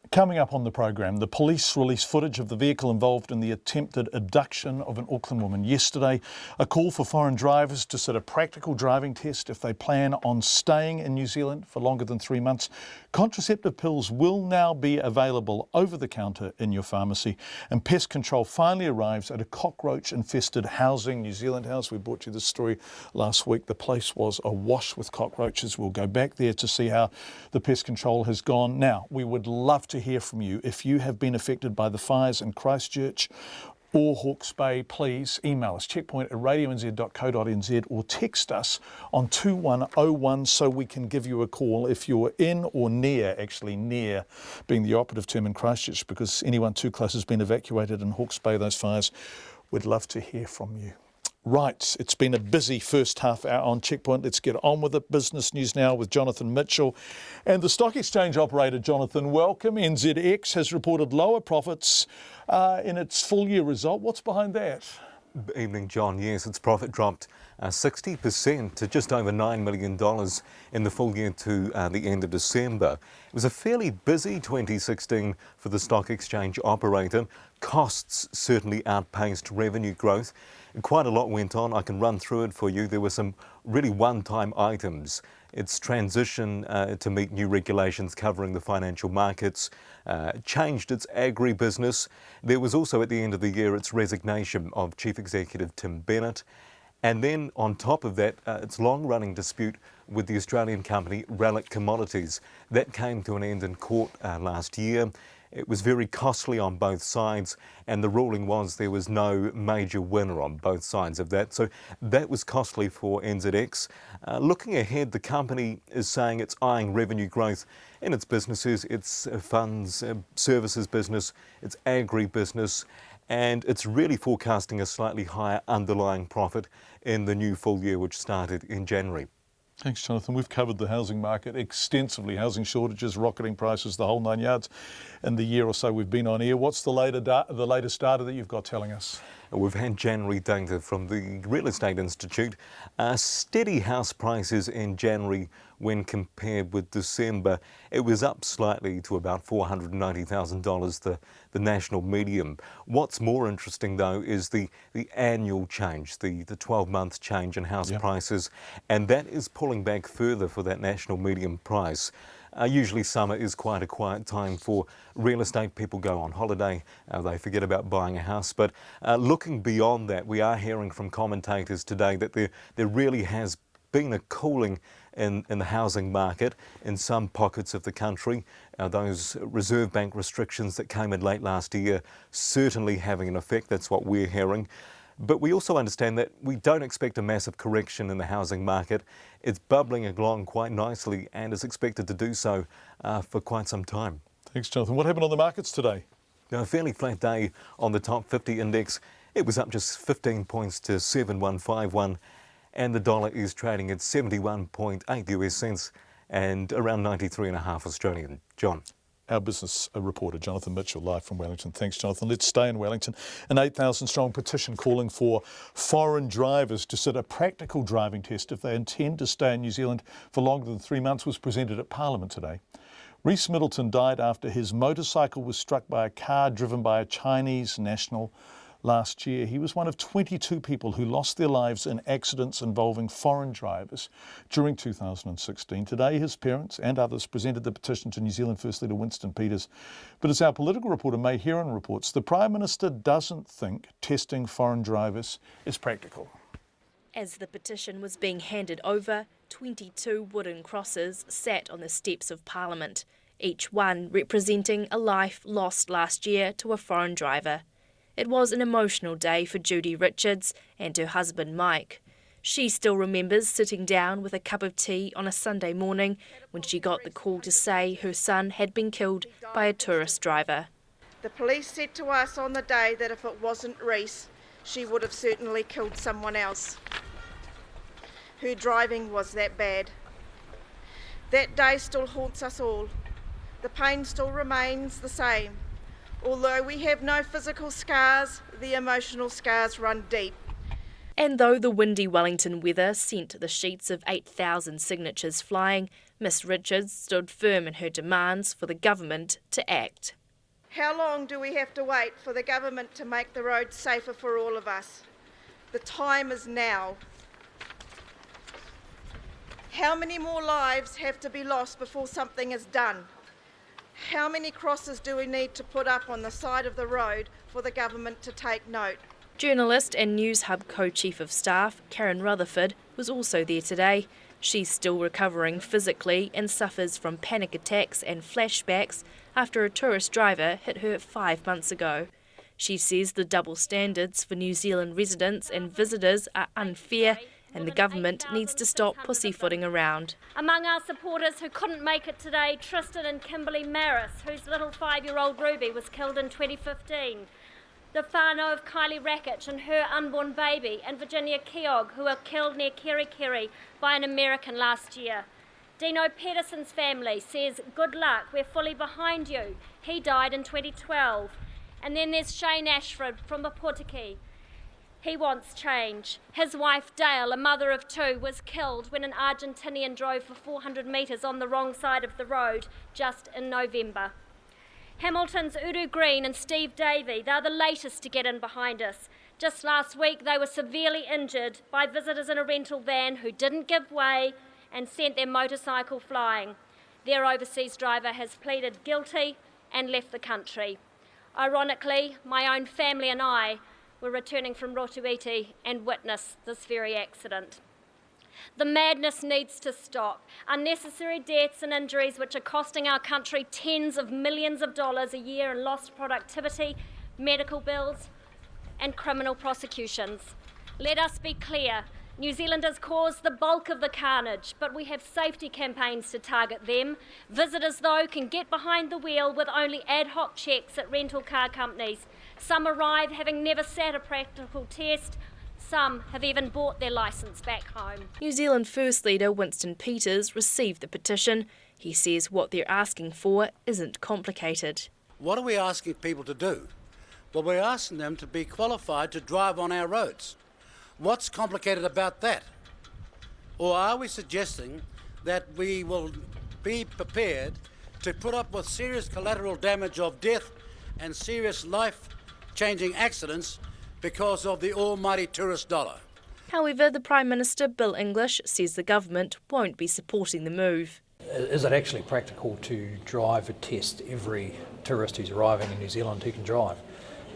Coming up on the program, the police released footage of the vehicle involved in the attempted abduction of an Auckland woman yesterday. A call for foreign drivers to sit a practical driving test if they plan on staying in New Zealand for longer than 3 months. Contraceptive pills will now be available over the counter in your pharmacy. And pest control finally arrives at a cockroach-infested housing, New Zealand House. We brought you this story last week. The place was awash with cockroaches. We'll go back there to see how the pest control has gone. Now, we would love to hear from you. If you have been affected by the fires in Christchurch or Hawke's Bay, please email us checkpoint@radionz.co.nz or text us on 2101 so we can give you a call if you're in or near, actually near being the operative term in Christchurch, because anyone too close has been evacuated in Hawke's Bay, those fires. We'd love to hear from you. Right, it's been a busy first half hour on Checkpoint. Let's get on with it. Business news now with Jonathan Mitchell. And the stock exchange operator, Jonathan, welcome. NZX has reported lower profits in its full year result. What's behind that? Evening, John. Yes, its profit dropped 60% to just over $9 million in the full year to the end of December. It was a fairly busy 2016 for the stock exchange operator. Costs certainly outpaced revenue growth. Quite a lot went on. I can run through it for you. There were some really one-time items. Its transition to meet new regulations covering the financial markets, changed its agri-business. There was also at the end of the year its resignation of Chief Executive Tim Bennett. And then on top of that, its long-running dispute with the Australian company Relic Commodities. That came to an end in court last year. It was very costly on both sides, and the ruling was there was no major winner on both sides of that. So that was costly for NZX. Looking ahead, the company is saying it's eyeing revenue growth in its businesses, its funds, services business, its agri-business, and it's really forecasting a slightly higher underlying profit in the new full year, which started in January. Thanks, Jonathan. We've covered the housing market extensively, housing shortages, rocketing prices, the whole 9 yards in the year or so we've been on air. What's the latest data that you've got telling us? We've had January data from the Real Estate Institute. Steady house prices in January when compared with December. It was up slightly to about $490,000, the national median. What's more interesting, though, is the annual change, the 12-month change in house prices, and that is pulling back further for that national median price. Usually summer is quite a quiet time for real estate. People go on holiday, they forget about buying a house. But looking beyond that, we are hearing from commentators today that there really has been a cooling in the housing market in some pockets of the country. Those Reserve Bank restrictions that came in late last year certainly having an effect. That's what we're hearing. But we also understand that we don't expect a massive correction in the housing market. It's bubbling along quite nicely and is expected to do so for quite some time. Thanks, Jonathan. What happened on the markets today? A fairly flat day on the top 50 index. It was up just 15 points to 7151, and the dollar is trading at 71.8 US cents and around 93.5 Australian. John. Our business reporter, Jonathan Mitchell, live from Wellington. Thanks, Jonathan. Let's stay in Wellington. An 8,000-strong petition calling for foreign drivers to sit a practical driving test if they intend to stay in New Zealand for longer than 3 months was presented at Parliament today. Rhys Middleton died after his motorcycle was struck by a car driven by a Chinese national last year. He was one of 22 people who lost their lives in accidents involving foreign drivers during 2016. Today, his parents and others presented the petition to New Zealand First Leader Winston Peters. But as our political reporter May Heron reports, the Prime Minister doesn't think testing foreign drivers is practical. As the petition was being handed over, 22 wooden crosses sat on the steps of Parliament, each one representing a life lost last year to a foreign driver. It was an emotional day for Judy Richards and her husband Mike. She still remembers sitting down with a cup of tea on a Sunday morning when she got the call to say her son had been killed by a tourist driver. The police said to us on the day that if it wasn't Reese, she would have certainly killed someone else. Her driving was that bad. That day still haunts us all. The pain still remains the same. Although we have no physical scars, the emotional scars run deep. And though the windy Wellington weather sent the sheets of 8,000 signatures flying, Miss Richards stood firm in her demands for the government to act. How long do we have to wait for the government to make the roads safer for all of us? The time is now. How many more lives have to be lost before something is done? How many crosses do we need to put up on the side of the road for the government to take note? Journalist and News Hub Co-Chief of Staff, Karen Rutherford, was also there today. She's still recovering physically and suffers from panic attacks and flashbacks after a tourist driver hit her 5 months ago. She says the double standards for New Zealand residents and visitors are unfair and the government needs to stop pussyfooting around. Among our supporters who couldn't make it today, Tristan and Kimberly Maris, whose little 5-year-old Ruby was killed in 2015. The whānau of Kylie Rackich and her unborn baby, and Virginia Keogh, who were killed near Kerikeri by an American last year. Dino Pedersen's family says, good luck, we're fully behind you. He died in 2012. And then there's Shane Ashford from Mapotiki. He wants change. His wife Dale, a mother of 2, was killed when an Argentinian drove for 400 metres on the wrong side of the road just in November. Hamilton's Udo Green and Steve Davey, they're the latest to get in behind us. Just last week they were severely injured by visitors in a rental van who didn't give way and sent their motorcycle flying. Their overseas driver has pleaded guilty and left the country. Ironically, my own family and I were returning from Rotuiti and witnessed this very accident. The madness needs to stop. Unnecessary deaths and injuries which are costing our country tens of millions of dollars a year in lost productivity, medical bills and criminal prosecutions. Let us be clear, New Zealanders cause the bulk of the carnage, but we have safety campaigns to target them. Visitors, though, can get behind the wheel with only ad hoc checks at rental car companies. Some arrive having never sat a practical test. Some have even bought their licence back home. New Zealand First Leader Winston Peters received the petition. He says what they're asking for isn't complicated. What are we asking people to do? Well, we're asking them to be qualified to drive on our roads. What's complicated about that? Or are we suggesting that we will be prepared to put up with serious collateral damage of death and serious life-changing accidents because of the almighty tourist dollar? However, the Prime Minister, Bill English, says the government won't be supporting the move. Is it actually practical to drive a test every tourist who's arriving in New Zealand who can drive?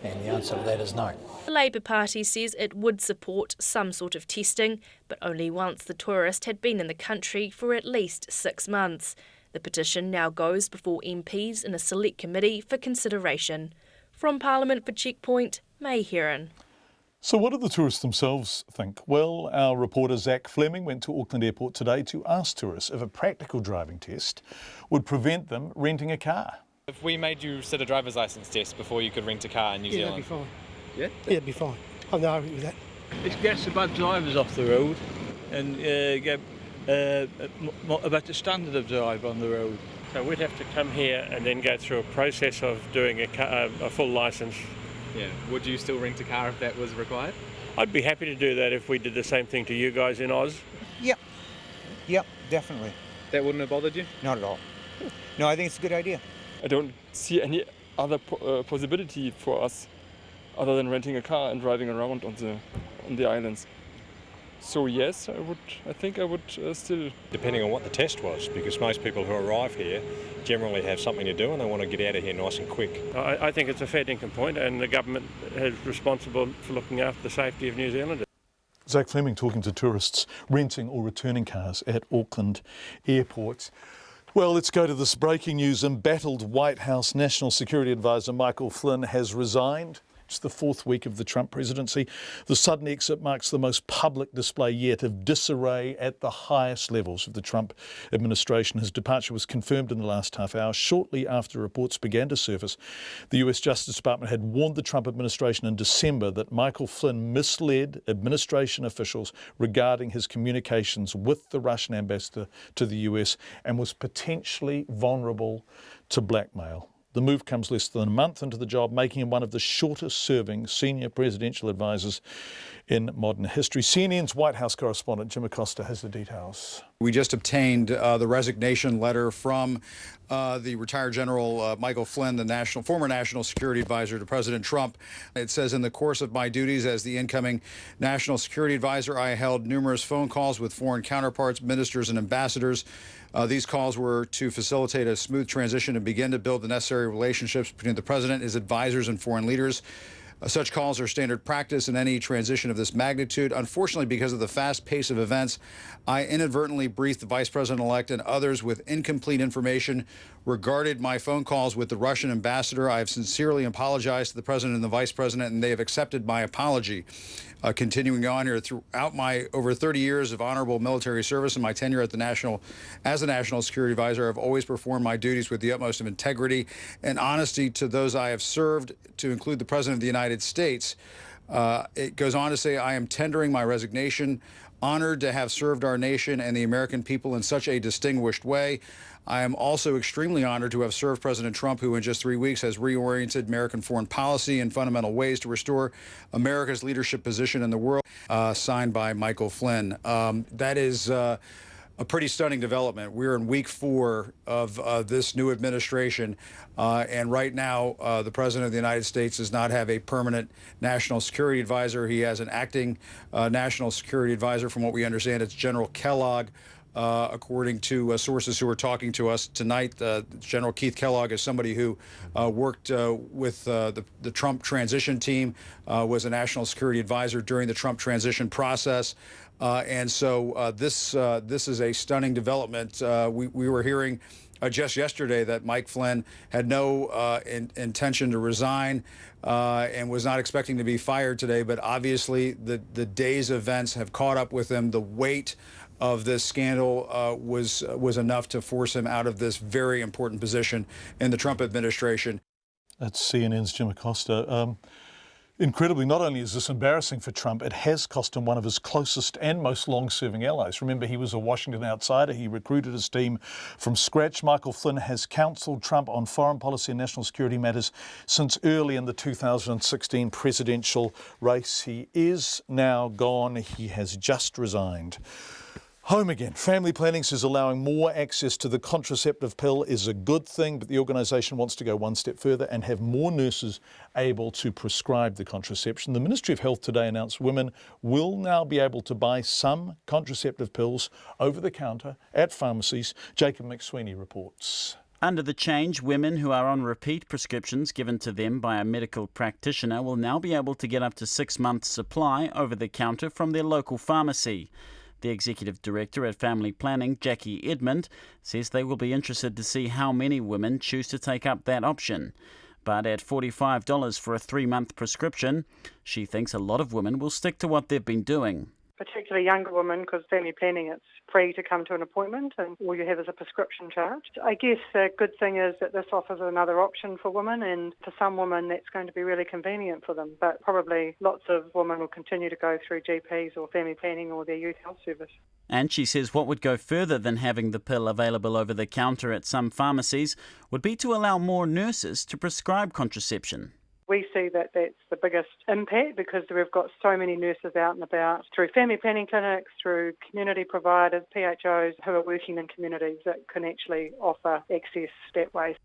And the answer to that is no. The Labour Party says it would support some sort of testing, but only once the tourist had been in the country for at least 6 months. The petition now goes before MPs in a select committee for consideration. From Parliament for Checkpoint, May Heron. So what do the tourists themselves think? Well, our reporter Zach Fleming went to Auckland Airport today to ask tourists if a practical driving test would prevent them renting a car. If we made you sit a driver's licence test before you could rent a car in New Zealand? That'd be fine. Yeah? Yeah, it'd be fine. I'm not happy with that. It gets the bad drivers off the road and get about the standard of drive on the road. So we'd have to come here and then go through a process of doing a full licence. Yeah. Would you still rent a car if that was required? I'd be happy to do that if we did the same thing to you guys in Oz. Yep, definitely. That wouldn't have bothered you? Not at all. No, I think it's a good idea. I don't see any other possibility for us other than renting a car and driving around on the islands. So yes, I think I would still. Depending on what the test was, because most people who arrive here generally have something to do and they want to get out of here nice and quick. I think it's a fair dinkum point, and the government is responsible for looking after the safety of New Zealanders. Zach Fleming talking to tourists renting or returning cars at Auckland Airport. Well, let's go to this breaking news. Embattled White House National Security Advisor Michael Flynn has resigned. It's the fourth week of the Trump presidency. The sudden exit marks the most public display yet of disarray at the highest levels of the Trump administration. His departure was confirmed in the last half hour, shortly after reports began to surface. The US Justice Department had warned the Trump administration in December that Michael Flynn misled administration officials regarding his communications with the Russian ambassador to the US and was potentially vulnerable to blackmail. The move comes less than a month into the job, making him one of the shortest-serving senior presidential advisors in modern history. CNN's White House correspondent Jim Acosta has the details. We just obtained the resignation letter from the retired General Michael Flynn, the former National Security Advisor to President Trump. It says, in the course of my duties as the incoming National Security Advisor, I held numerous phone calls with foreign counterparts, ministers, and ambassadors. These calls were to facilitate a smooth transition and begin to build the necessary relationships between the president, his advisors, and foreign leaders. Such calls are standard practice in any transition of this magnitude. Unfortunately, because of the fast pace of events, I inadvertently briefed the vice president-elect and others with incomplete information regarding my phone calls with the Russian ambassador. I have sincerely apologized to the president and the vice president, and they have accepted my apology. Continuing on here, throughout my over 30 years of honorable military service and my tenure as a National Security Advisor, I've always performed my duties with the utmost of integrity and honesty to those I have served, to include the President of the United States. It goes on to say, I am tendering my resignation, honored to have served our nation and the American people in such a distinguished way. I am also extremely honored to have served President Trump, who in just 3 weeks has reoriented American foreign policy in fundamental ways to restore America's leadership position in the world. Signed by Michael Flynn. That is a pretty stunning development. We're in week 4 of this new administration, and right now the President of the United States does not have a permanent national security advisor. He has an acting national security advisor. From what we understand, it's General Kellogg. According to sources who are talking to us tonight, General Keith Kellogg is somebody who worked with the Trump transition team, was a national security advisor during the Trump transition process. And so this is a stunning development. We were hearing just yesterday that Mike Flynn had no intention to resign and was not expecting to be fired today. But obviously, the day's events have caught up with him. The weight of this scandal was enough to force him out of this very important position in the Trump administration. That's CNN's Jim Acosta. Incredibly, not only is this embarrassing for Trump, it has cost him one of his closest and most long-serving allies. Remember, he was a Washington outsider. He recruited his team from scratch. Michael Flynn has counselled Trump on foreign policy and national security matters since early in the 2016 presidential race. He is now gone. He has just resigned. Home again. Family Planning says allowing more access to the contraceptive pill is a good thing, but the organisation wants to go one step further and have more nurses able to prescribe the contraception. The Ministry of Health today announced women will now be able to buy some contraceptive pills over the counter at pharmacies. Jacob McSweeney reports. Under the change, women who are on repeat prescriptions given to them by a medical practitioner will now be able to get up to 6 months' supply over the counter from their local pharmacy. The Executive Director at Family Planning, Jackie Edmund, says they will be interested to see how many women choose to take up that option. But at $45 for a 3-month prescription, she thinks a lot of women will stick to what they've been doing. Particularly younger women, because family planning, it's free to come to an appointment and all you have is a prescription charge. I guess the good thing is that this offers another option for women, and for some women that's going to be really convenient for them. But probably lots of women will continue to go through GPs or family planning or their youth health service. And she says what would go further than having the pill available over the counter at some pharmacies would be to allow more nurses to prescribe contraception. We see that that's the biggest impact because we've got so many nurses out and about through family planning clinics, through community providers, PHOs who are working in communities that can actually offer access that way.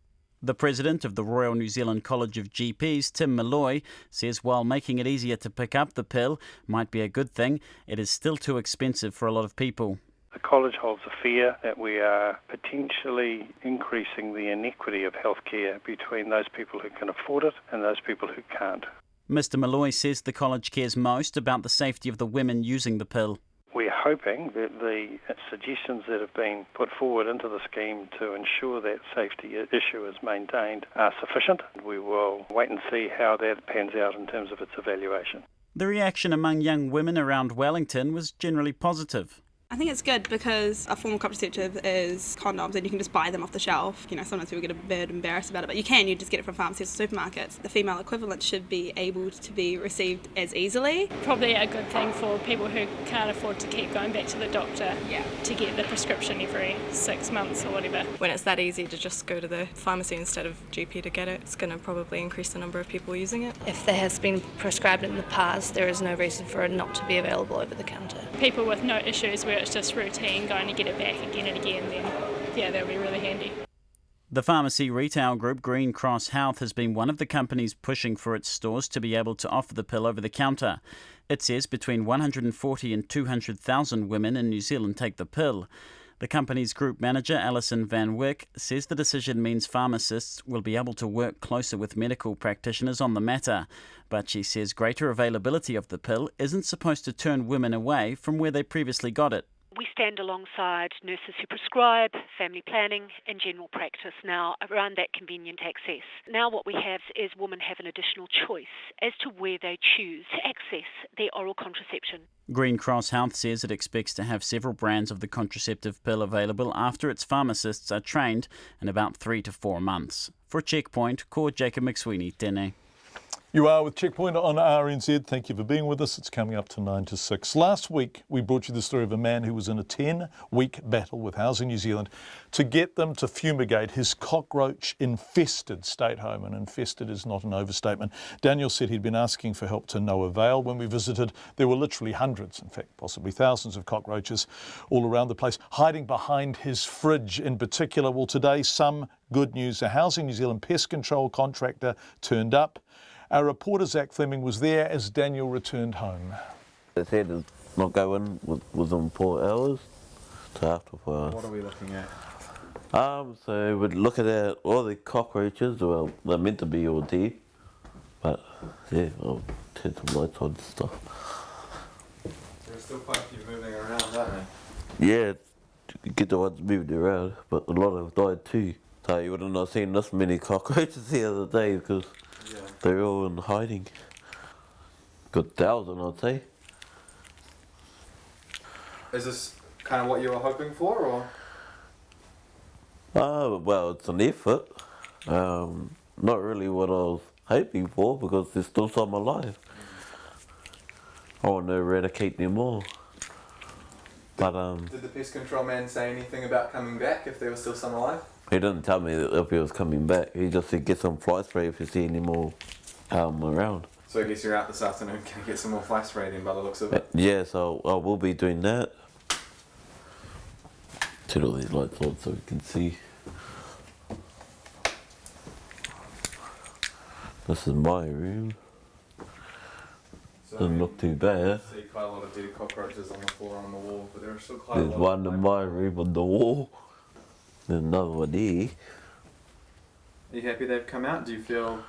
The president of the Royal New Zealand College of GPs, Tim Malloy, says while making it easier to pick up the pill might be a good thing, it is still too expensive for a lot of people. The college holds a fear that we are potentially increasing the inequity of healthcare between those people who can afford it and those people who can't. Mr Malloy says the college cares most about the safety of the women using the pill. We're hoping that the suggestions that have been put forward into the scheme to ensure that safety issue is maintained are sufficient. We will wait and see how that pans out in terms of its evaluation. The reaction among young women around Wellington was generally positive. I think it's good because a form of contraceptive is condoms and you can just buy them off the shelf. You know, sometimes people get a bit embarrassed about it, but you just get it from pharmacies or supermarkets. The female equivalent should be able to be received as easily. Probably a good thing for people who can't afford to keep going back to the doctor to get the prescription every 6 months or whatever. When it's that easy to just go to the pharmacy instead of GP to get it, it's going to probably increase the number of people using it. If there has been prescribed in the past, there is no reason for it not to be available over the counter. People with no issues where it's just routine going to get it back again and again, then that'll be really handy. The pharmacy retail group Green Cross Health has been one of the companies pushing for its stores to be able to offer the pill over the counter. It says between 140 and 200,000 women in New Zealand take the pill. The company's group manager, Alison Van Wyk, says the decision means pharmacists will be able to work closer with medical practitioners on the matter. But she says greater availability of the pill isn't supposed to turn women away from where they previously got it. We stand alongside nurses who prescribe, family planning and general practice now around that convenient access. Now what we have is women have an additional choice as to where they choose to access their oral contraception. Green Cross Health says it expects to have several brands of the contraceptive pill available after its pharmacists are trained in about 3 to 4 months. For Checkpoint, Ko Jacob McSweeney, Tēnei. You are with Checkpoint on RNZ. Thank you for being with us. It's coming up to 9 to 6. Last week, we brought you the story of a man who was in a 10-week battle with Housing New Zealand to get them to fumigate his cockroach-infested state home. And infested is not an overstatement. Daniel said he'd been asking for help to no avail. When we visited, there were literally hundreds, in fact, possibly thousands of cockroaches all around the place, hiding behind his fridge in particular. Well, today, some good news. A Housing New Zealand pest control contractor turned up. Our reporter Zach Fleming was there as Daniel returned home. They said it's not going within 4 hours to after 4 hours. What are we looking at? So we're looking at all the cockroaches. Well, they're meant to be all dead, but yeah, I'll turn some lights on and stuff. There's still quite a few moving around, aren't there? Yeah, you get the ones moving around, but a lot have died too. So you would have not seen this many cockroaches the other day because they're all in hiding. Good 1,000, I'd say. Is this kind of what you were hoping for, or? Well, it's an effort. Not really what I was hoping for because there's still some alive. I want to eradicate them all. But Did the pest control man say anything about coming back if there was still some alive? He didn't tell me if he was coming back. He just said get some fly spray if you see any more around. So I guess you're out this afternoon. Can you get some more fly spray then by the looks of it? Yeah, so I will be doing that. Turn all these lights on so we can see. This is my room. So Doesn't look too bad. See quite a lot of dead cockroaches on the floor and on the wall, but there are still quite There's a lot. one in my room on the wall. There's another one here. Are you happy they've come out? Do you feel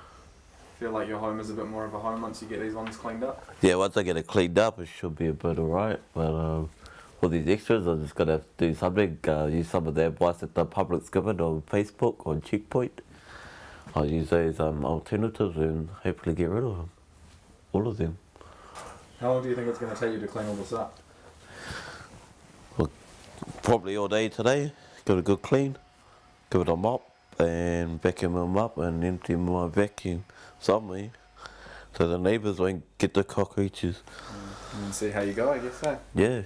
like your home is a bit more of a home once you get these ones cleaned up? Yeah, once I get it cleaned up, it should be a bit alright. But for these extras, I'm just gonna have to do something. Use some of the advice that the public's given on Facebook, on Checkpoint. I'll use those alternatives and hopefully get rid of them. All of them. How long do you think it's going to take you to clean all this up? Well, probably all day today. Give it a good clean, give it a mop, and vacuum them up and empty my vacuum somewhere so the neighbours won't get the cockroaches. And see how you go, I guess so. Yeah.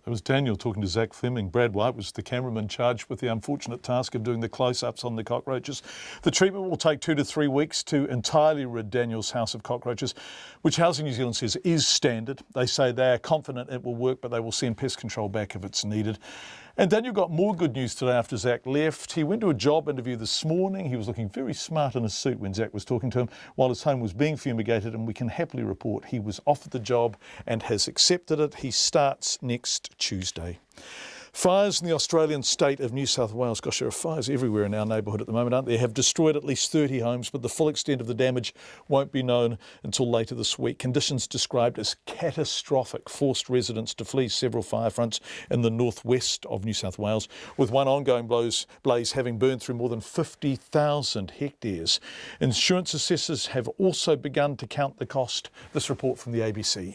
It was Daniel talking to Zach Fleming. Brad White was the cameraman charged with the unfortunate task of doing the close-ups on the cockroaches. The treatment will take 2 to 3 weeks to entirely rid Daniel's house of cockroaches, which Housing New Zealand says is standard. They say they are confident it will work, but they will send pest control back if it's needed. And Daniel got more good news today after Zach left. He went to a job interview this morning. He was looking very smart in a suit when Zach was talking to him while his home was being fumigated, and we can happily report he was offered the job and has accepted it. He starts next Tuesday. Fires in the Australian state of New South Wales, gosh, there are fires everywhere in our neighbourhood at the moment, aren't there, have destroyed at least 30 homes, but the full extent of the damage won't be known until later this week. Conditions described as catastrophic forced residents to flee several fire fronts in the northwest of New South Wales, with one ongoing blaze having burned through more than 50,000 hectares. Insurance assessors have also begun to count the cost. This report from the ABC.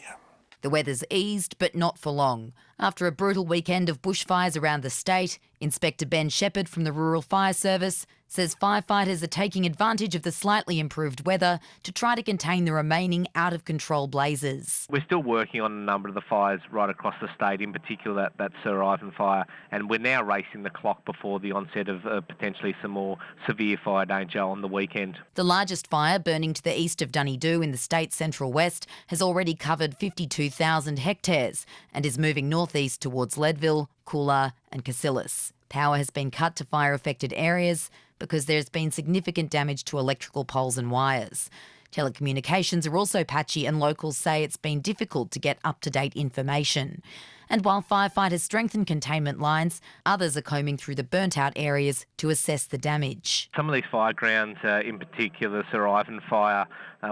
The weather's eased, but not for long. After a brutal weekend of bushfires around the state, Inspector Ben Shepherd from the Rural Fire Service says firefighters are taking advantage of the slightly improved weather to try to contain the remaining out-of-control blazes. We're still working on a number of the fires right across the state, in particular that Sir Ivan fire, and we're now racing the clock before the onset of potentially some more severe fire danger on the weekend. The largest fire, burning to the east of Dunedoo in the state's central west, has already covered 52,000 hectares and is moving northeast towards Leadville, Coolah and Cassillis. Power has been cut to fire-affected areas because there's been significant damage to electrical poles and wires. Telecommunications are also patchy and locals say it's been difficult to get up-to-date information. And while firefighters strengthen containment lines, others are combing through the burnt-out areas to assess the damage. Some of these fire grounds, in particular Sir Ivan fire,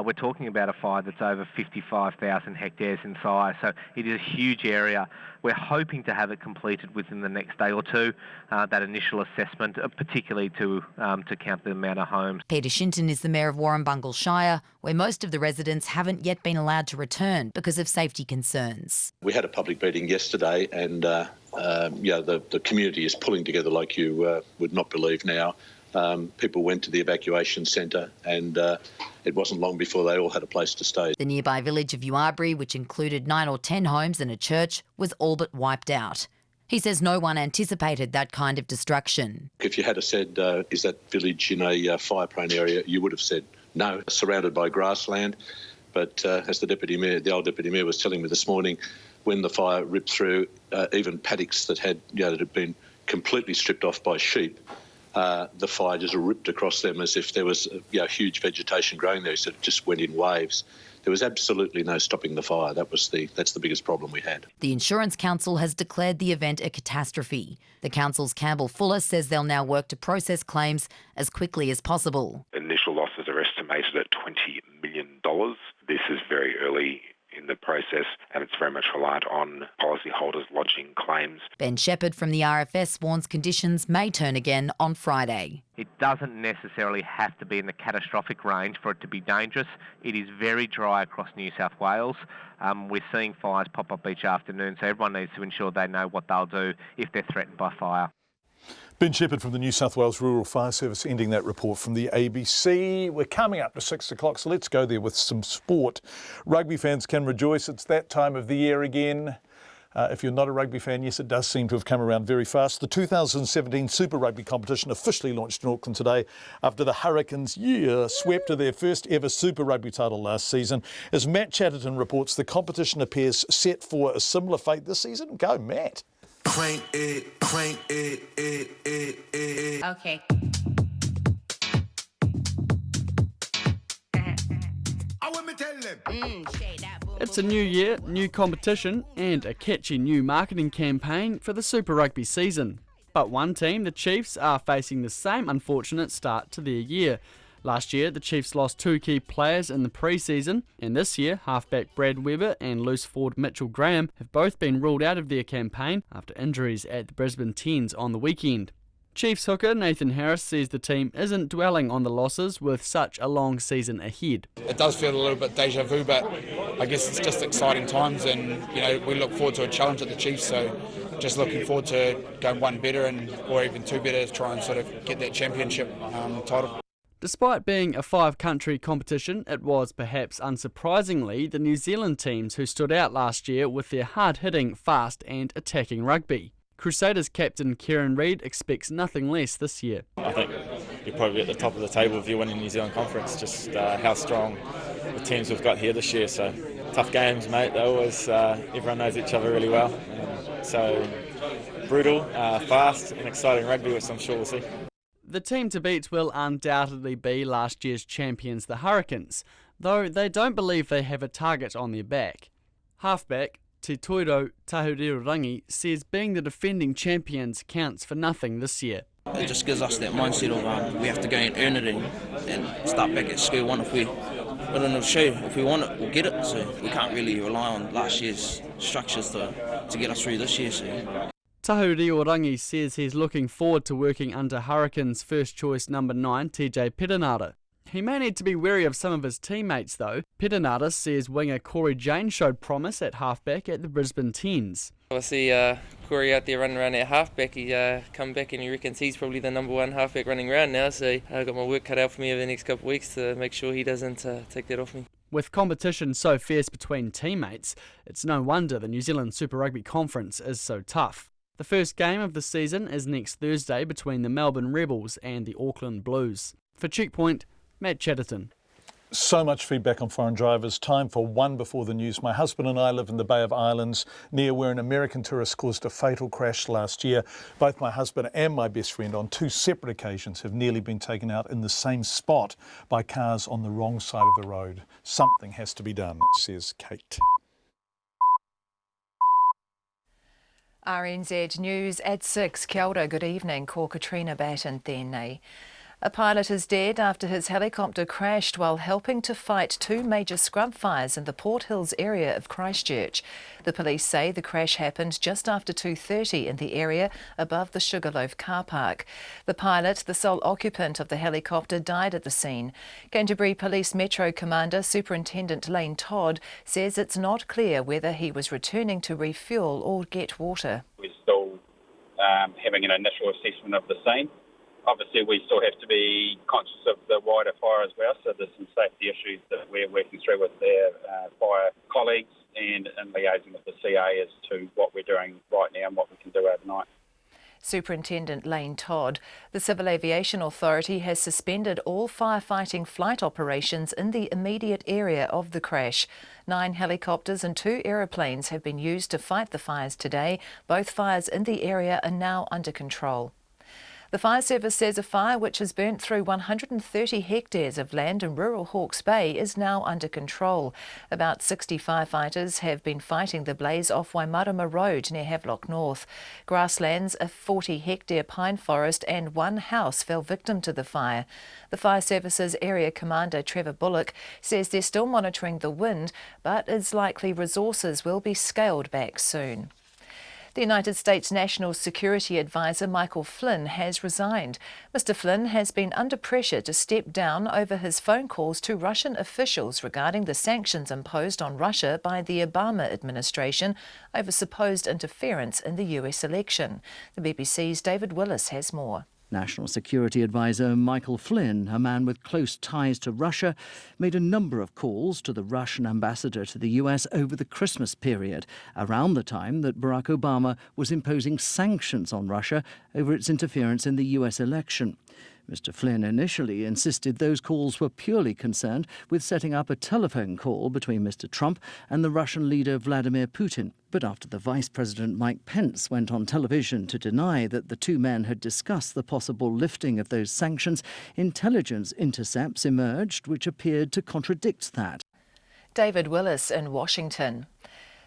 we're talking about a fire that's over 55,000 hectares in size, so it is a huge area. We're hoping to have it completed within the next day or two, that initial assessment, particularly to count the amount of homes. Peter Shinton is the Mayor of Warrumbungle Shire, where most of the residents haven't yet been allowed to return because of safety concerns. We had a public meeting yesterday and the community is pulling together like you would not believe now. People went to the evacuation centre and it wasn't long before they all had a place to stay. The nearby village of Uabri, which included 9 or 10 homes and a church, was all but wiped out. He says no one anticipated that kind of destruction. If you had said, is that village in a fire-prone area, you would have said no, surrounded by grassland. But as the old deputy mayor was telling me this morning, when the fire ripped through, even paddocks that had been completely stripped off by sheep, the fire just ripped across them as if there was huge vegetation growing there, so it just went in waves. There was absolutely no stopping the fire. That's the biggest problem we had. The Insurance Council has declared the event a catastrophe. The council's Campbell Fuller says they'll now work to process claims as quickly as possible. Initial losses are estimated at $20 million. This is very early in the process and it's very much reliant on policyholders lodging claims. Ben Shepherd from the RFS warns conditions may turn again on Friday. It doesn't necessarily have to be in the catastrophic range for it to be dangerous. It is very dry across New South Wales. We're seeing fires pop up each afternoon, so everyone needs to ensure they know what they'll do if they're threatened by fire. Ben Shepherd from the New South Wales Rural Fire Service ending that report from the ABC. We're coming up to 6 o'clock, so let's go there with some sport. Rugby fans can rejoice. It's that time of the year again. If you're not a rugby fan, yes, it does seem to have come around very fast. The 2017 Super Rugby competition officially launched in Auckland today after the Hurricanes swept to their first ever Super Rugby title last season. As Matt Chatterton reports, the competition appears set for a similar fate this season. Go, Matt. Crank it, crank it. Okay. It's a new year, new competition, and a catchy new marketing campaign for the Super Rugby season. But one team, the Chiefs, are facing the same unfortunate start to their year. Last year, the Chiefs lost 2 key players in the pre-season, and this year, halfback Brad Weber and loose forward Mitchell Graham have both been ruled out of their campaign after injuries at the Brisbane Tens on the weekend. Chiefs hooker Nathan Harris says the team isn't dwelling on the losses with such a long season ahead. It does feel a little bit deja vu, but I guess it's just exciting times, and we look forward to a challenge at the Chiefs, so just looking forward to going one better or even 2 better to try and sort of get that championship title. Despite being a 5-country competition, it was perhaps unsurprisingly the New Zealand teams who stood out last year with their hard-hitting, fast and attacking rugby. Crusaders captain Kieran Reid expects nothing less this year. I think you're probably at the top of the table if you win the New Zealand Conference, just how strong the teams we've got here this year. So tough games, mate. They always, everyone knows each other really well. So brutal, fast and exciting rugby, which I'm sure we'll see. The team to beat will undoubtedly be last year's champions, the Hurricanes, though they don't believe they have a target on their back. Halfback Te Toiro Tahurirangi says being the defending champions counts for nothing this year. It just gives us that mindset of we have to go and earn it and start back at square one. If we're in a show, if we want it, we'll get it. So we can't really rely on last year's structures to get us through this year. So. Tahurirangi says he's looking forward to working under Hurricanes first choice number 9, TJ Perenara. He may need to be wary of some of his teammates though. Perenara says winger Corey Jane showed promise at halfback at the Brisbane Tens. I see Corey out there running around at halfback. He come back and he reckons he's probably the number one halfback running around now, so I've got my work cut out for me over the next couple of weeks to make sure he doesn't take that off me. With competition so fierce between teammates, it's no wonder the New Zealand Super Rugby Conference is so tough. The first game of the season is next Thursday between the Melbourne Rebels and the Auckland Blues. For Checkpoint, Matt Chatterton. So much feedback on foreign drivers. Time for one before the news. My husband and I live in the Bay of Islands, near where an American tourist caused a fatal crash last year. Both my husband and my best friend on 2 separate occasions have nearly been taken out in the same spot by cars on the wrong side of the road. Something has to be done, says Kate. RNZ News at 6. Kia ora, good evening. Ko Katrina Batten tēnei. A pilot is dead after his helicopter crashed while helping to fight 2 major scrub fires in the Port Hills area of Christchurch. The police say the crash happened just after 2:30 in the area above the Sugarloaf car park. The pilot, the sole occupant of the helicopter, died at the scene. Canterbury Police Metro Commander Superintendent Lane Todd says it's not clear whether he was returning to refuel or get water. We're still having an initial assessment of the scene. Obviously, we still have to be conscious of the wider fire as well, so there's some safety issues that we're working through with their fire colleagues and liaising with the CA as to what we're doing right now and what we can do overnight. Superintendent Lane Todd. The Civil Aviation Authority has suspended all firefighting flight operations in the immediate area of the crash. 9 helicopters and 2 aeroplanes have been used to fight the fires today. Both fires in the area are now under control. The fire service says a fire which has burnt through 130 hectares of land in rural Hawke's Bay is now under control. About 60 firefighters have been fighting the blaze off Waimarama Road near Havelock North. Grasslands, a 40-hectare pine forest and 1 house fell victim to the fire. The fire service's area commander Trevor Bullock says they're still monitoring the wind, but it's likely resources will be scaled back soon. The United States National Security Advisor Michael Flynn has resigned. Mr. Flynn has been under pressure to step down over his phone calls to Russian officials regarding the sanctions imposed on Russia by the Obama administration over supposed interference in the US election. The BBC's David Willis has more. National Security Advisor Michael Flynn, a man with close ties to Russia, made a number of calls to the Russian ambassador to the US over the Christmas period, around the time that Barack Obama was imposing sanctions on Russia over its interference in the US election. Mr. Flynn initially insisted those calls were purely concerned with setting up a telephone call between Mr. Trump and the Russian leader Vladimir Putin. But after the Vice President Mike Pence went on television to deny that the 2 men had discussed the possible lifting of those sanctions, intelligence intercepts emerged which appeared to contradict that. David Willis in Washington.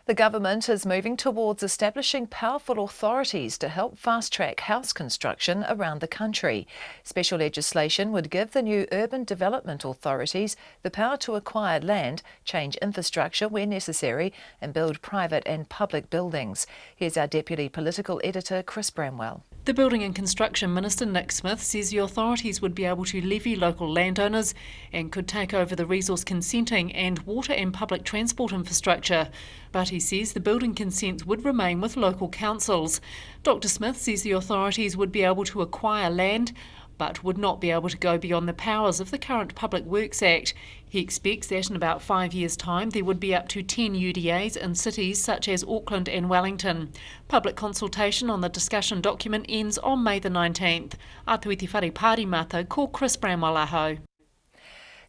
The government is moving towards establishing powerful authorities to help fast-track house construction around the country. Special legislation would give the new urban development authorities the power to acquire land, change infrastructure where necessary, and build private and public buildings. Here's our Deputy Political Editor, Chris Bramwell. The Building and Construction Minister Nick Smith says the authorities would be able to levy local landowners and could take over the resource consenting and water and public transport infrastructure. But he says the building consents would remain with local councils. Dr Smith says the authorities would be able to acquire land, but would not be able to go beyond the powers of the current Public Works Act. He expects that in about 5 years' time there would be up to 10 UDAs in cities such as Auckland and Wellington. Public consultation on the discussion document ends on May the 19th. Atuiti whare Pārimata, ko Chris Bramwell aho.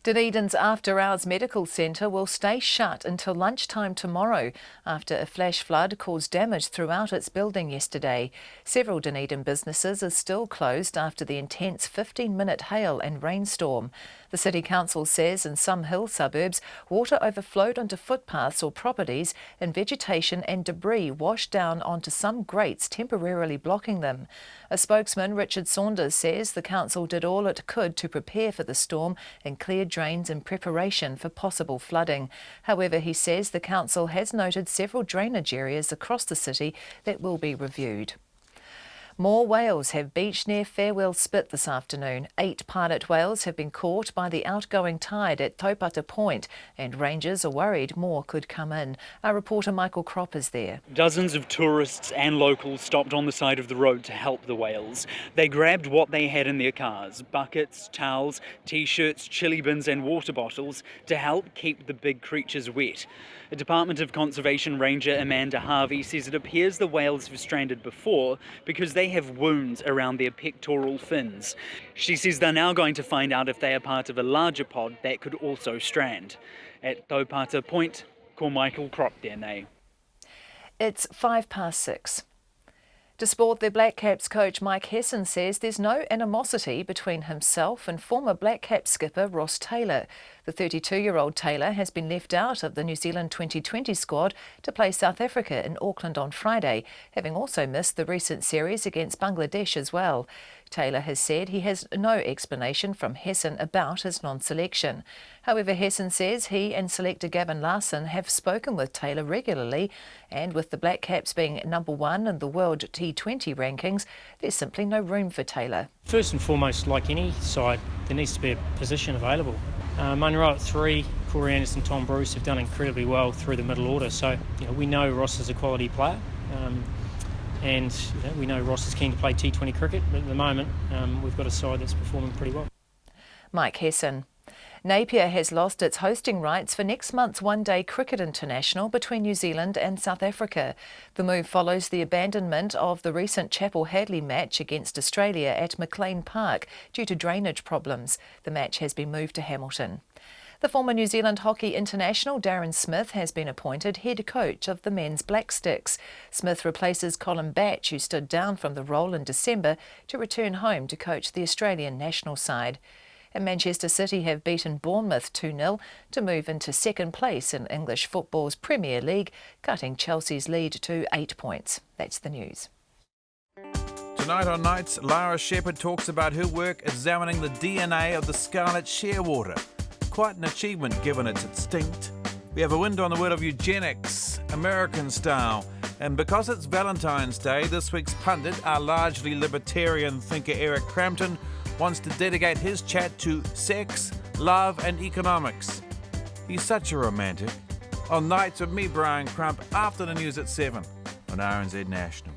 Dunedin's After Hours Medical Centre will stay shut until lunchtime tomorrow after a flash flood caused damage throughout its building yesterday. Several Dunedin businesses are still closed after the intense 15-minute hail and rainstorm. The City Council says in some hill suburbs, water overflowed onto footpaths or properties and vegetation and debris washed down onto some grates, temporarily blocking them. A spokesman, Richard Saunders, says the council did all it could to prepare for the storm and cleared drains in preparation for possible flooding. However, he says the council has noted several drainage areas across the city that will be reviewed. More whales have beached near Farewell Spit this afternoon. 8 pilot whales have been caught by the outgoing tide at Taupata Point, and rangers are worried more could come in. Our reporter Michael Kropp is there. Dozens of tourists and locals stopped on the side of the road to help the whales. They grabbed what they had in their cars: buckets, towels, t-shirts, chili bins and water bottles to help keep the big creatures wet. A Department of Conservation Ranger Amanda Harvey says it appears the whales have stranded before because they have wounds around their pectoral fins. She says they're now going to find out if they are part of a larger pod that could also strand. At Taupata Point, ko Michael Kropp tēnei. It's 6:05. To sport, the Black Caps coach Mike Hesson says there's no animosity between himself and former Black Caps skipper Ross Taylor. The 32-year-old Taylor has been left out of the New Zealand 2020 squad to play South Africa in Auckland on Friday, having also missed the recent series against Bangladesh as well. Taylor has said he has no explanation from Hesson about his non-selection. However, Hesson says he and selector Gavin Larson have spoken with Taylor regularly, and with the Black Caps being number 1 in the world T20 rankings, there's simply no room for Taylor. First and foremost, like any side, there needs to be a position available. Munro at 3, Corey Anderson, Tom Bruce have done incredibly well through the middle order, so we know Ross is a quality player. And we know Ross is keen to play T20 cricket, but at the moment we've got a side that's performing pretty well. Mike Hesson. Napier has lost its hosting rights for next month's one-day cricket international between New Zealand and South Africa. The move follows the abandonment of the recent Chappell-Hadley match against Australia at McLean Park due to drainage problems. The match has been moved to Hamilton. The former New Zealand hockey international Darren Smith has been appointed head coach of the men's Black Sticks. Smith replaces Colin Batch, who stood down from the role in December to return home to coach the Australian national side. And Manchester City have beaten Bournemouth 2-0 to move into second place in English football's Premier League, cutting Chelsea's lead to 8 points. That's the news. Tonight on Nights, Lara Shepherd talks about her work examining the DNA of the scarlet shearwater. Quite an achievement given its extinct. We have a window on the word of eugenics, American style. And because it's Valentine's Day, this week's pundit, our largely libertarian thinker Eric Crampton, wants to dedicate his chat to sex, love and economics. He's such a romantic. On Nights with me, Brian Crump, after the news at 7 on RNZ National.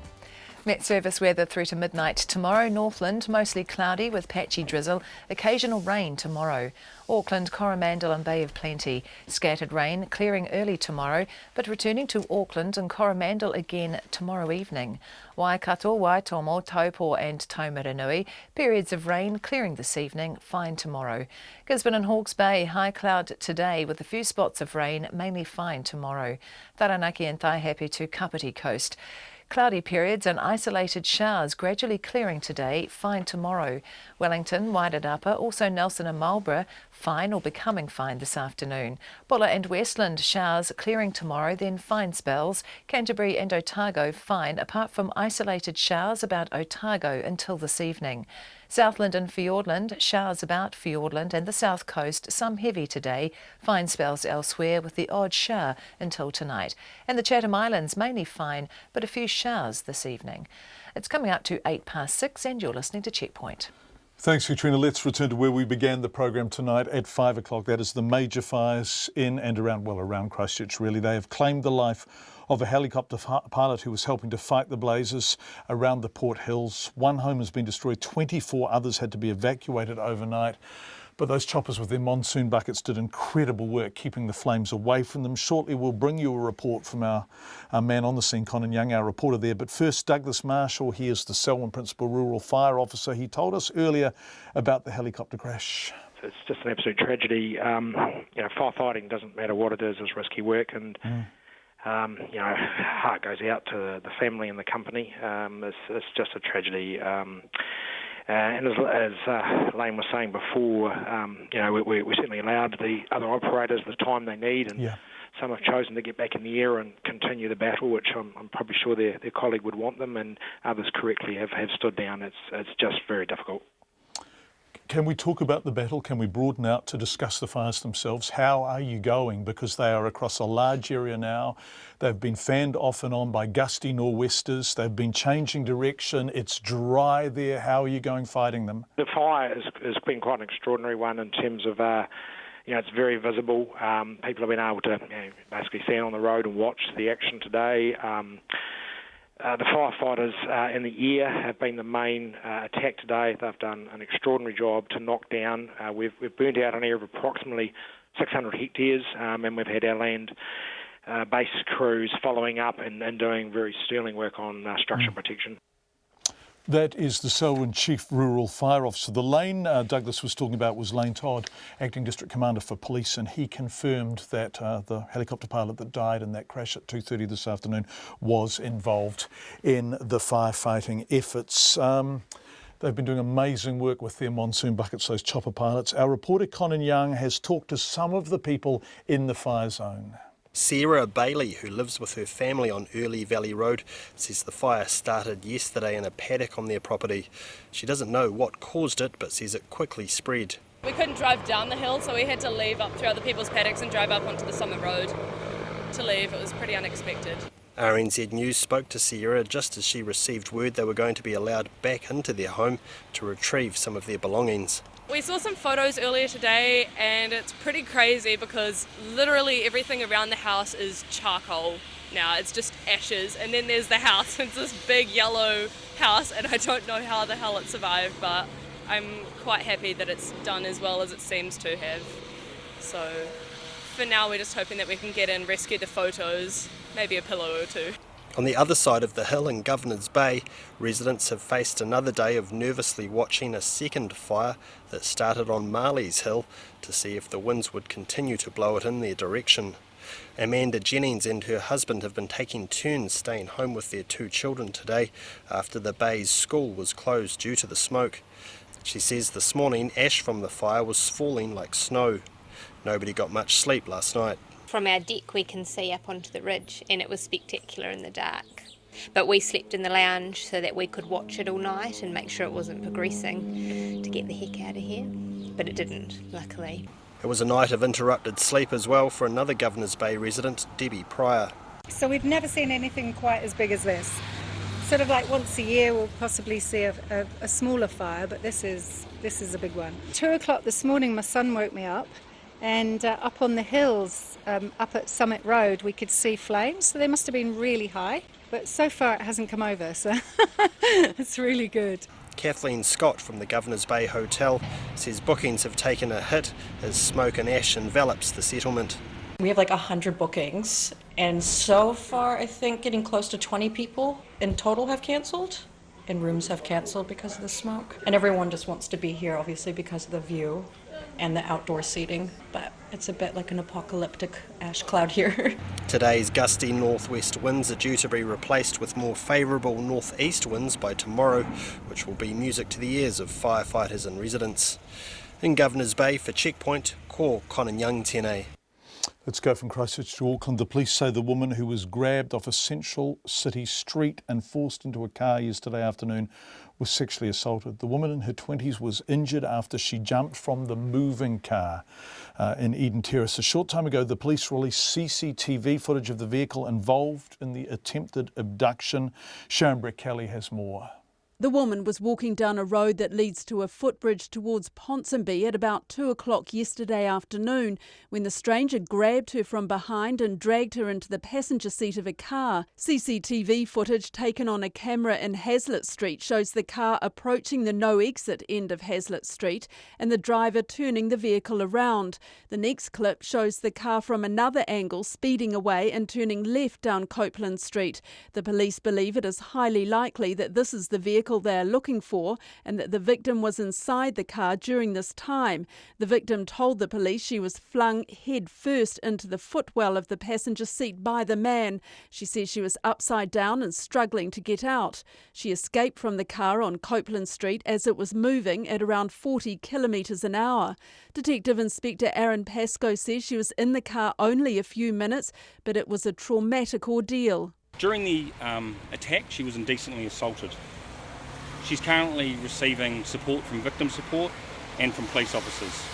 Met Service weather through to midnight tomorrow. Northland, mostly cloudy with patchy drizzle. Occasional rain tomorrow. Auckland, Coromandel and Bay of Plenty. Scattered rain, clearing early tomorrow, but returning to Auckland and Coromandel again tomorrow evening. Waikato, Waitomo, Taupo and Taumaranui. Periods of rain, clearing this evening, fine tomorrow. Gisborne and Hawke's Bay, high cloud today with a few spots of rain, mainly fine tomorrow. Taranaki and Taihape to Kapiti Coast. Cloudy periods and isolated showers gradually clearing today, fine tomorrow. Wellington, Wairarapa, also Nelson and Marlborough, fine or becoming fine this afternoon. Bulla and Westland, showers clearing tomorrow, then fine spells. Canterbury and Otago, fine, apart from isolated showers about Otago until this evening. Southland and Fiordland, showers about Fiordland and the south coast, some heavy today, fine spells elsewhere with the odd shower until tonight. And the Chatham Islands, mainly fine, but a few showers this evening. It's coming up to 6:08 and you're listening to Checkpoint. Thanks, Katrina. Let's return to where we began the program tonight at 5 o'clock. That is the major fires in and around Christchurch, really. They have claimed the life of a helicopter pilot who was helping to fight the blazes around the Port Hills. One home has been destroyed, 24 others had to be evacuated overnight. But those choppers with their monsoon buckets did incredible work keeping the flames away from them. Shortly we'll bring you a report from our man on the scene, Conan Young, our reporter there. But first, Douglas Marshall, he is the Selwyn Principal Rural Fire Officer. He told us earlier about the helicopter crash. It's just an absolute tragedy. Firefighting, doesn't matter what it is risky work, and heart goes out to the family and the company. It's just a tragedy. And as Lane was saying before, we certainly allowed the other operators the time they need, and some have chosen to get back in the air and continue the battle, which I'm probably sure their colleague would want them, and others correctly have stood down. It's just very difficult. Can we talk about the battle? Can we broaden out to discuss the fires themselves? How are you going? Because they are across a large area now. They've been fanned off and on by gusty nor'westers. They've been changing direction. It's dry there. How are you going fighting them? The fire has been quite an extraordinary one in terms of, it's very visible. People have been able to basically stand on the road and watch the action today. The firefighters in the air have been the main attack today. They've done an extraordinary job to knock down. We've burnt out an area of approximately 600 hectares, and we've had our land base crews following up and doing very sterling work on structure protection. That is the Selwyn Chief Rural Fire Officer. The Lane Douglas was talking about was Lane Todd, Acting District Commander for Police, and he confirmed that the helicopter pilot that died in that crash at 2:30 this afternoon was involved in the firefighting efforts. They've been doing amazing work with their monsoon buckets, those chopper pilots. Our reporter Conan Young has talked to some of the people in the fire zone. Sarah Bailey, who lives with her family on Early Valley Road, says the fire started yesterday in a paddock on their property. She doesn't know what caused it, but says it quickly spread. We couldn't drive down the hill, so we had to leave up through other people's paddocks and drive up onto the summit road to leave. It was pretty unexpected. RNZ News spoke to Sarah just as she received word they were going to be allowed back into their home to retrieve some of their belongings. We saw some photos earlier today, and it's pretty crazy because literally everything around the house is charcoal now. It's just ashes, and then there's the house. It's this big yellow house, and I don't know how the hell it survived, but I'm quite happy that it's done as well as it seems to have. So for now, we're just hoping that we can get in, rescue the photos, maybe a pillow or two. On the other side of the hill in Governor's Bay, residents have faced another day of nervously watching a second fire that started on Marley's Hill to see if the winds would continue to blow it in their direction. Amanda Jennings and her husband have been taking turns staying home with their 2 children today after the Bay's school was closed due to the smoke. She says this morning ash from the fire was falling like snow. Nobody got much sleep last night. From our deck we can see up onto the ridge, and it was spectacular in the dark. But we slept in the lounge so that we could watch it all night and make sure it wasn't progressing to get the heck out of here. But it didn't, luckily. It was a night of interrupted sleep as well for another Governor's Bay resident, Debbie Pryor. So we've never seen anything quite as big as this. Sort of like once a year we'll possibly see a smaller fire, but this is a big one. 2 o'clock this morning my son woke me up, and up on the hills, up at Summit Road, we could see flames, so they must have been really high. But so far it hasn't come over, so it's really good. Kathleen Scott from the Governor's Bay Hotel says bookings have taken a hit as smoke and ash envelops the settlement. We have like 100 bookings, and so far I think getting close to 20 people in total have cancelled, and rooms have cancelled because of the smoke. And everyone just wants to be here, obviously, because of the view and the outdoor seating, but it's a bit like an apocalyptic ash cloud here. Today's gusty northwest winds are due to be replaced with more favourable northeast winds by tomorrow, which will be music to the ears of firefighters and residents. In Governor's Bay for Checkpoint, ko Conan Young tēnei. Let's go from Christchurch to Auckland. The police say the woman who was grabbed off a central city street and forced into a car yesterday afternoon was sexually assaulted. The woman in her 20s was injured after she jumped from the moving car in Eden Terrace. A short time ago, the police released CCTV footage of the vehicle involved in the attempted abduction. Sharon Brett-Kelly has more. The woman was walking down a road that leads to a footbridge towards Ponsonby at about 2 o'clock yesterday afternoon when the stranger grabbed her from behind and dragged her into the passenger seat of a car. CCTV footage taken on a camera in Hazlitt Street shows the car approaching the no exit end of Hazlitt Street and the driver turning the vehicle around. The next clip shows the car from another angle speeding away and turning left down Copeland Street. The police believe it is highly likely that this is the vehicle vehicle they are looking for and that the victim was inside the car during this time. The victim told the police she was flung head first into the footwell of the passenger seat by the man. She says she was upside down and struggling to get out. She escaped from the car on Copeland Street as it was moving at around 40 kilometres an hour. Detective Inspector Aaron Pascoe says she was in the car only a few minutes, but it was a traumatic ordeal. During the attack, she was indecently assaulted. She's currently receiving support from victim support and from police officers,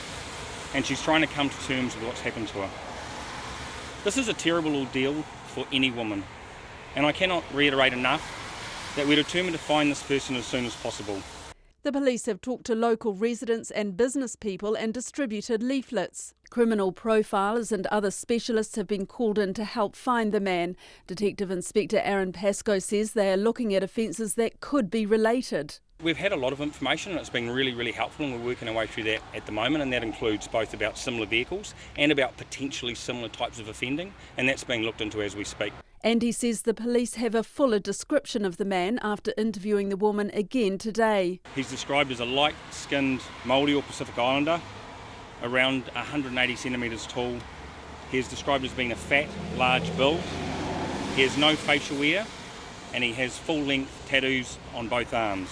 and she's trying to come to terms with what's happened to her. This is a terrible ordeal for any woman, and I cannot reiterate enough that we're determined to find this person as soon as possible. The police have talked to local residents and business people and distributed leaflets. Criminal profilers and other specialists have been called in to help find the man. Detective Inspector Aaron Pascoe says they are looking at offences that could be related. We've had a lot of information and it's been really, really helpful, and we're working our way through that at the moment, and that includes both about similar vehicles and about potentially similar types of offending, and that's being looked into as we speak. And he says the police have a fuller description of the man after interviewing the woman again today. He's described as a light-skinned Māori or Pacific Islander, around 180 centimetres tall. He is described as being a fat, large build. He has no facial hair, and he has full-length tattoos on both arms.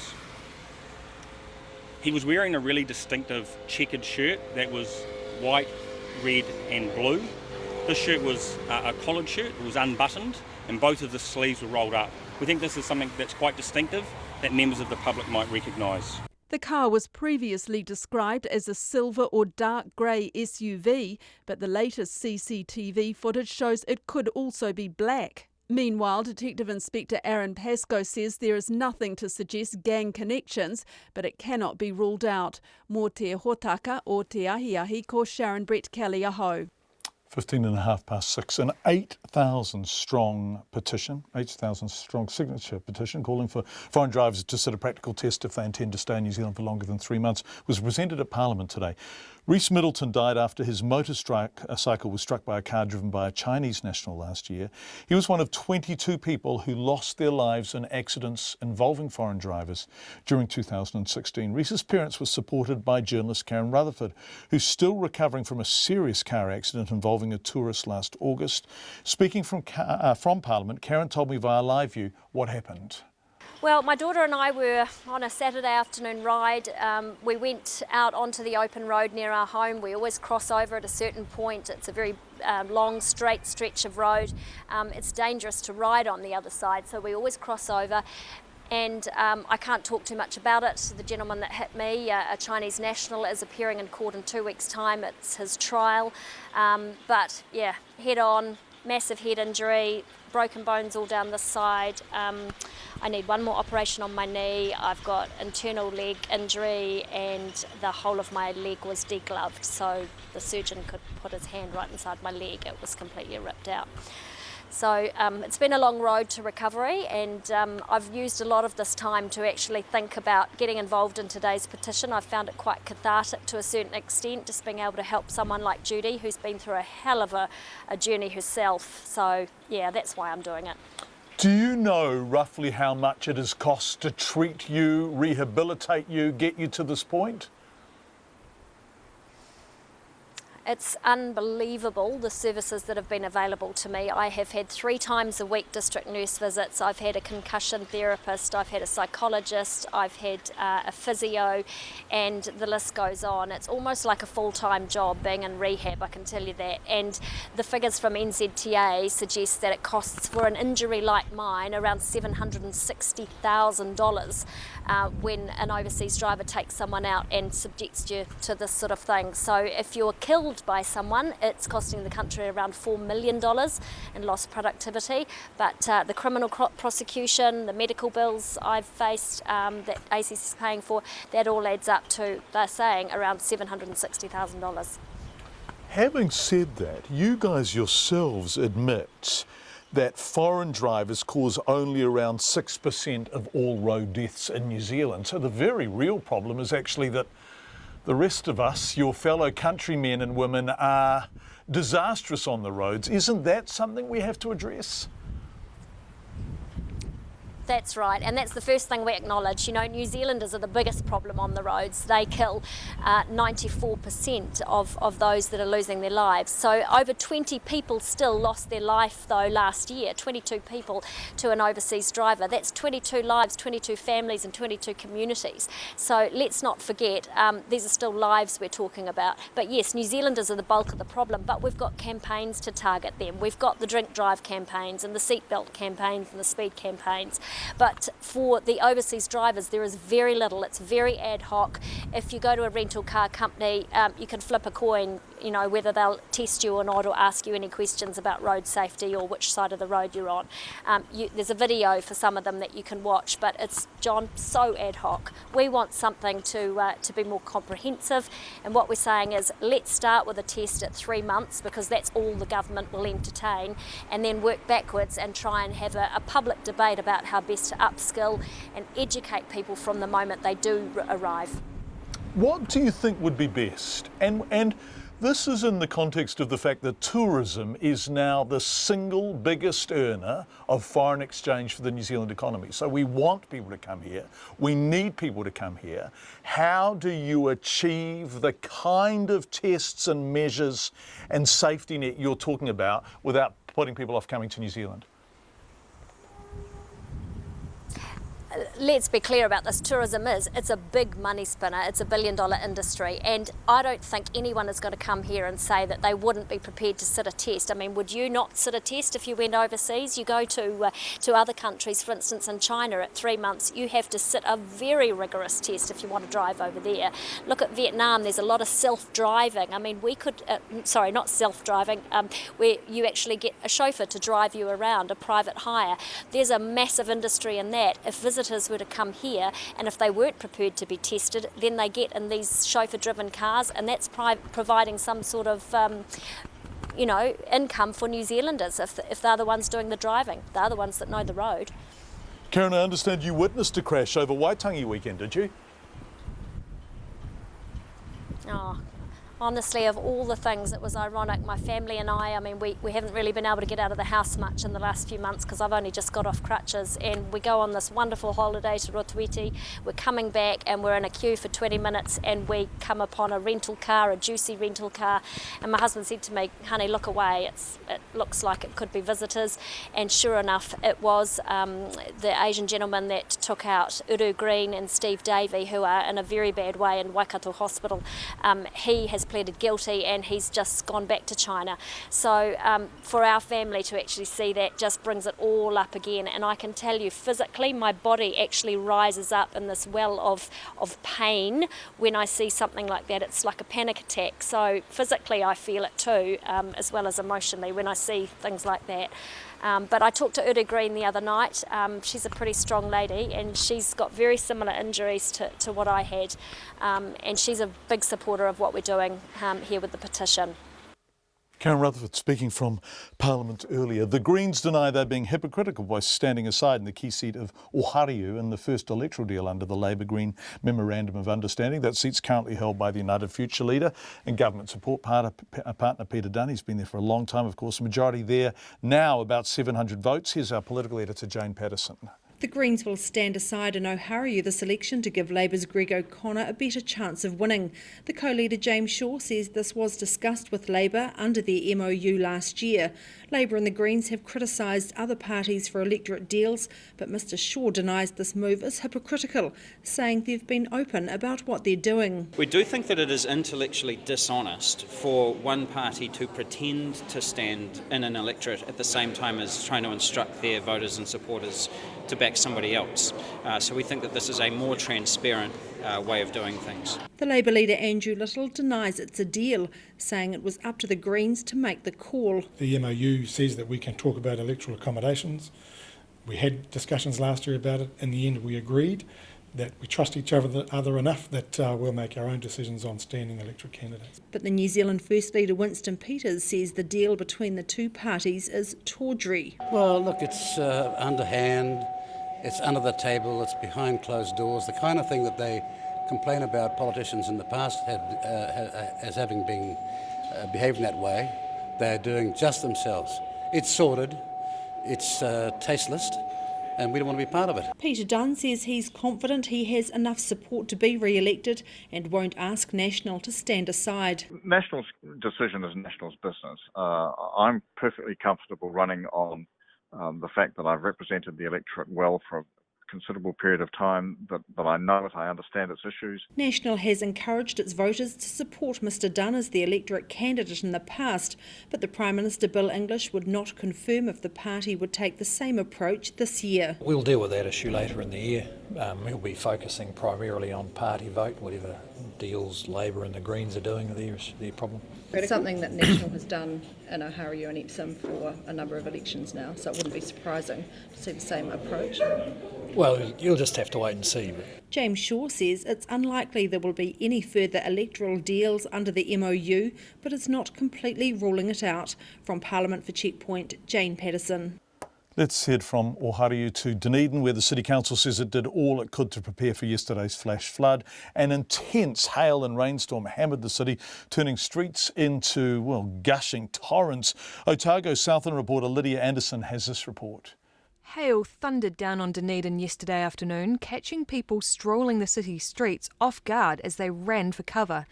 He was wearing a really distinctive checkered shirt that was white, red and blue. This shirt was a collared shirt, it was unbuttoned, and both of the sleeves were rolled up. We think this is something that's quite distinctive that members of the public might recognise. The car was previously described as a silver or dark grey SUV, but the latest CCTV footage shows it could also be black. Meanwhile, Detective Inspector Aaron Pascoe says there is nothing to suggest gang connections, but it cannot be ruled out. Mō te hotaka o te ahiahi ko Sharon Brett Kelly aho. 6, an 8,000 strong petition, 8,000 strong signature petition calling for foreign drivers to sit a practical test if they intend to stay in New Zealand for longer than 3 months was presented at Parliament today. Rhys Middleton died after his motorcycle was struck by a car driven by a Chinese national last year. He was one of 22 people who lost their lives in accidents involving foreign drivers during 2016. Rhys's parents were supported by journalist Karen Rutherford, who's still recovering from a serious car accident involving a tourist last August. Speaking from Parliament, Karen told me via Live View what happened. Well, my daughter and I were on a Saturday afternoon ride. We went out onto the open road near our home. We always cross over at a certain point. It's a very long, straight stretch of road. It's dangerous to ride on the other side, so we always cross over. And I can't talk too much about it. The gentleman that hit me, a Chinese national, is appearing in court in 2 weeks' time. It's his trial. But yeah, head on, massive head injury, broken bones all down this side. I need one more operation on my knee. I've got internal leg injury and the whole of my leg was degloved, so the surgeon could put his hand right inside my leg. It was completely ripped out. So it's been a long road to recovery, and I've used a lot of this time to actually think about getting involved in today's petition. I've found it quite cathartic to a certain extent, just being able to help someone like Judy, who's been through a hell of a journey herself. So yeah, that's why I'm doing it. Do you know roughly how much it has cost to treat you, rehabilitate you, get you to this point? It's unbelievable, the services that have been available to me. I have had 3 times a week district nurse visits. I've had a concussion therapist, I've had a psychologist, I've had a physio, and the list goes on. It's almost like a full-time job being in rehab, I can tell you that. And the figures from NZTA suggest that it costs for an injury like mine around $760,000 when an overseas driver takes someone out and subjects you to this sort of thing. So if you're killed by someone, it's costing the country around $4 million in lost productivity. But the criminal prosecution, the medical bills I've faced that ACC is paying for, that all adds up to, they're saying, around $760,000. Having said that, you guys yourselves admit that foreign drivers cause only around 6% of all road deaths in New Zealand. So the very real problem is actually that the rest of us, your fellow countrymen and women, are disastrous on the roads. Isn't that something we have to address? That's right, and that's the first thing we acknowledge. You know, New Zealanders are the biggest problem on the roads. They kill 94% of those that are losing their lives. So over 20 people still lost their life though last year, 22 people to an overseas driver. That's 22 lives, 22 families and 22 communities. So let's not forget, these are still lives we're talking about. But yes, New Zealanders are the bulk of the problem, but we've got campaigns to target them. We've got the drink drive campaigns and the seatbelt campaigns and the speed campaigns. But for the overseas drivers, there is very little. It's very ad hoc. If you go to a rental car company, you can flip a coin, you know, whether they'll test you or not, or ask you any questions about road safety or which side of the road you're on. There's a video for some of them that you can watch, but it's, John, so ad hoc. We want something to be more comprehensive, and what we're saying is let's start with a test at 3 months, because that's all the government will entertain, and then work backwards and try and have a public debate about how best to upskill and educate people from the moment they do arrive. What do you think would be best? And this is in the context of the fact that tourism is now the single biggest earner of foreign exchange for the New Zealand economy. So we want people to come here. We need people to come here. How do you achieve the kind of tests and measures and safety net you're talking about without putting people off coming to New Zealand? Let's be clear about this. Tourism it's a big money spinner. It's $1 billion industry, and I don't think anyone is going to come here and say that they wouldn't be prepared to sit a test. I mean, would you not sit a test if you went overseas? You go to other countries, for instance in China, at 3 months you have to sit a very rigorous test if you want to drive over there. Look at Vietnam, there's a lot of self-driving. I mean, we could, sorry, not self-driving, where you actually get a chauffeur to drive you around, a private hire. There's a massive industry in that. If visitors were to come here, and if they weren't prepared to be tested, then they get in these chauffeur-driven cars, and that's providing some sort of you know, income for New Zealanders if they're the ones doing the driving. They're the ones that know the road. Karen, I understand you witnessed a crash over Waitangi weekend, did you? Oh, honestly, of all the things, it was ironic. My family and I mean, we haven't really been able to get out of the house much in the last few months because I've only just got off crutches, and we go on this wonderful holiday to Rotuiti. We're coming back and we're in a queue for 20 minutes and we come upon a rental car, a juicy rental car, and my husband said to me, honey, look away, it looks like it could be visitors. And sure enough, it was the Asian gentleman that took out Uru Green and Steve Davey, who are in a very bad way in Waikato Hospital. He has pleaded guilty and he's just gone back to China. So for our family to actually see that just brings it all up again, and I can tell you physically my body actually rises up in this well of pain when I see something like that. It's like a panic attack. So physically I feel it too, as well as emotionally when I see things like that. But I talked to Uru Green the other night. She's a pretty strong lady and she's got very similar injuries to what I had, and she's a big supporter of what we're doing here with the petition. Karen Rutherford speaking from Parliament earlier. The Greens deny they're being hypocritical by standing aside in the key seat of Ohariu in the first electoral deal under the Labour-Green Memorandum of Understanding. That seat's currently held by the United Future leader and government support partner Peter Dunn. He's been there for a long time, of course. The majority there now, about 700 votes. Here's our political editor, Jane Patterson. The Greens will stand aside in Ohariu this election to give Labour's Greg O'Connor a better chance of winning. The co-leader James Shaw says this was discussed with Labour under the MOU last year. Labour and the Greens have criticised other parties for electorate deals, but Mr Shaw denies this move is hypocritical, saying they've been open about what they're doing. We do think that it is intellectually dishonest for one party to pretend to stand in an electorate at the same time as trying to instruct their voters and supporters to back somebody else. So we think that this is a more transparent way of doing things. The Labour leader Andrew Little denies it's a deal, saying it was up to the Greens to make the call. The MOU says that we can talk about electoral accommodations. We had discussions last year about it. In the end, we agreed that we trust each other enough that we'll make our own decisions on standing electorate candidates. But the New Zealand First Leader Winston Peters says the deal between the two parties is tawdry. Well, look, it's underhand, it's under the table, it's behind closed doors, the kind of thing that they complain about politicians in the past as having been behaving that way. They're doing just themselves. It's sordid, it's tasteless, and we don't want to be part of it. Peter Dunn says he's confident he has enough support to be re-elected and won't ask National to stand aside. National's decision is National's business. I'm perfectly comfortable running on the fact that I've represented the electorate well for a considerable period of time, that I know it, I understand its issues. National has encouraged its voters to support Mr Dunn as the electorate candidate in the past, but the Prime Minister Bill English would not confirm if the party would take the same approach this year. We'll deal with that issue later in the year. We'll be focusing primarily on party vote, whatever deals Labor and the Greens are doing, their problem. It's something that National has done in Oharu and Epsom for a number of elections now, so it wouldn't be surprising to see the same approach. Well, you'll just have to wait and see. James Shaw says it's unlikely there will be any further electoral deals under the MOU, but it's not completely ruling it out. From Parliament for Checkpoint, Jane Patterson. Let's head from Oharu to Dunedin, where the City Council says it did all it could to prepare for yesterday's flash flood. An intense hail and rainstorm hammered the city, turning streets into, well, gushing torrents. Otago Southern reporter Lydia Anderson has this report. Hail thundered down on Dunedin yesterday afternoon, catching people strolling the city streets off guard as they ran for cover.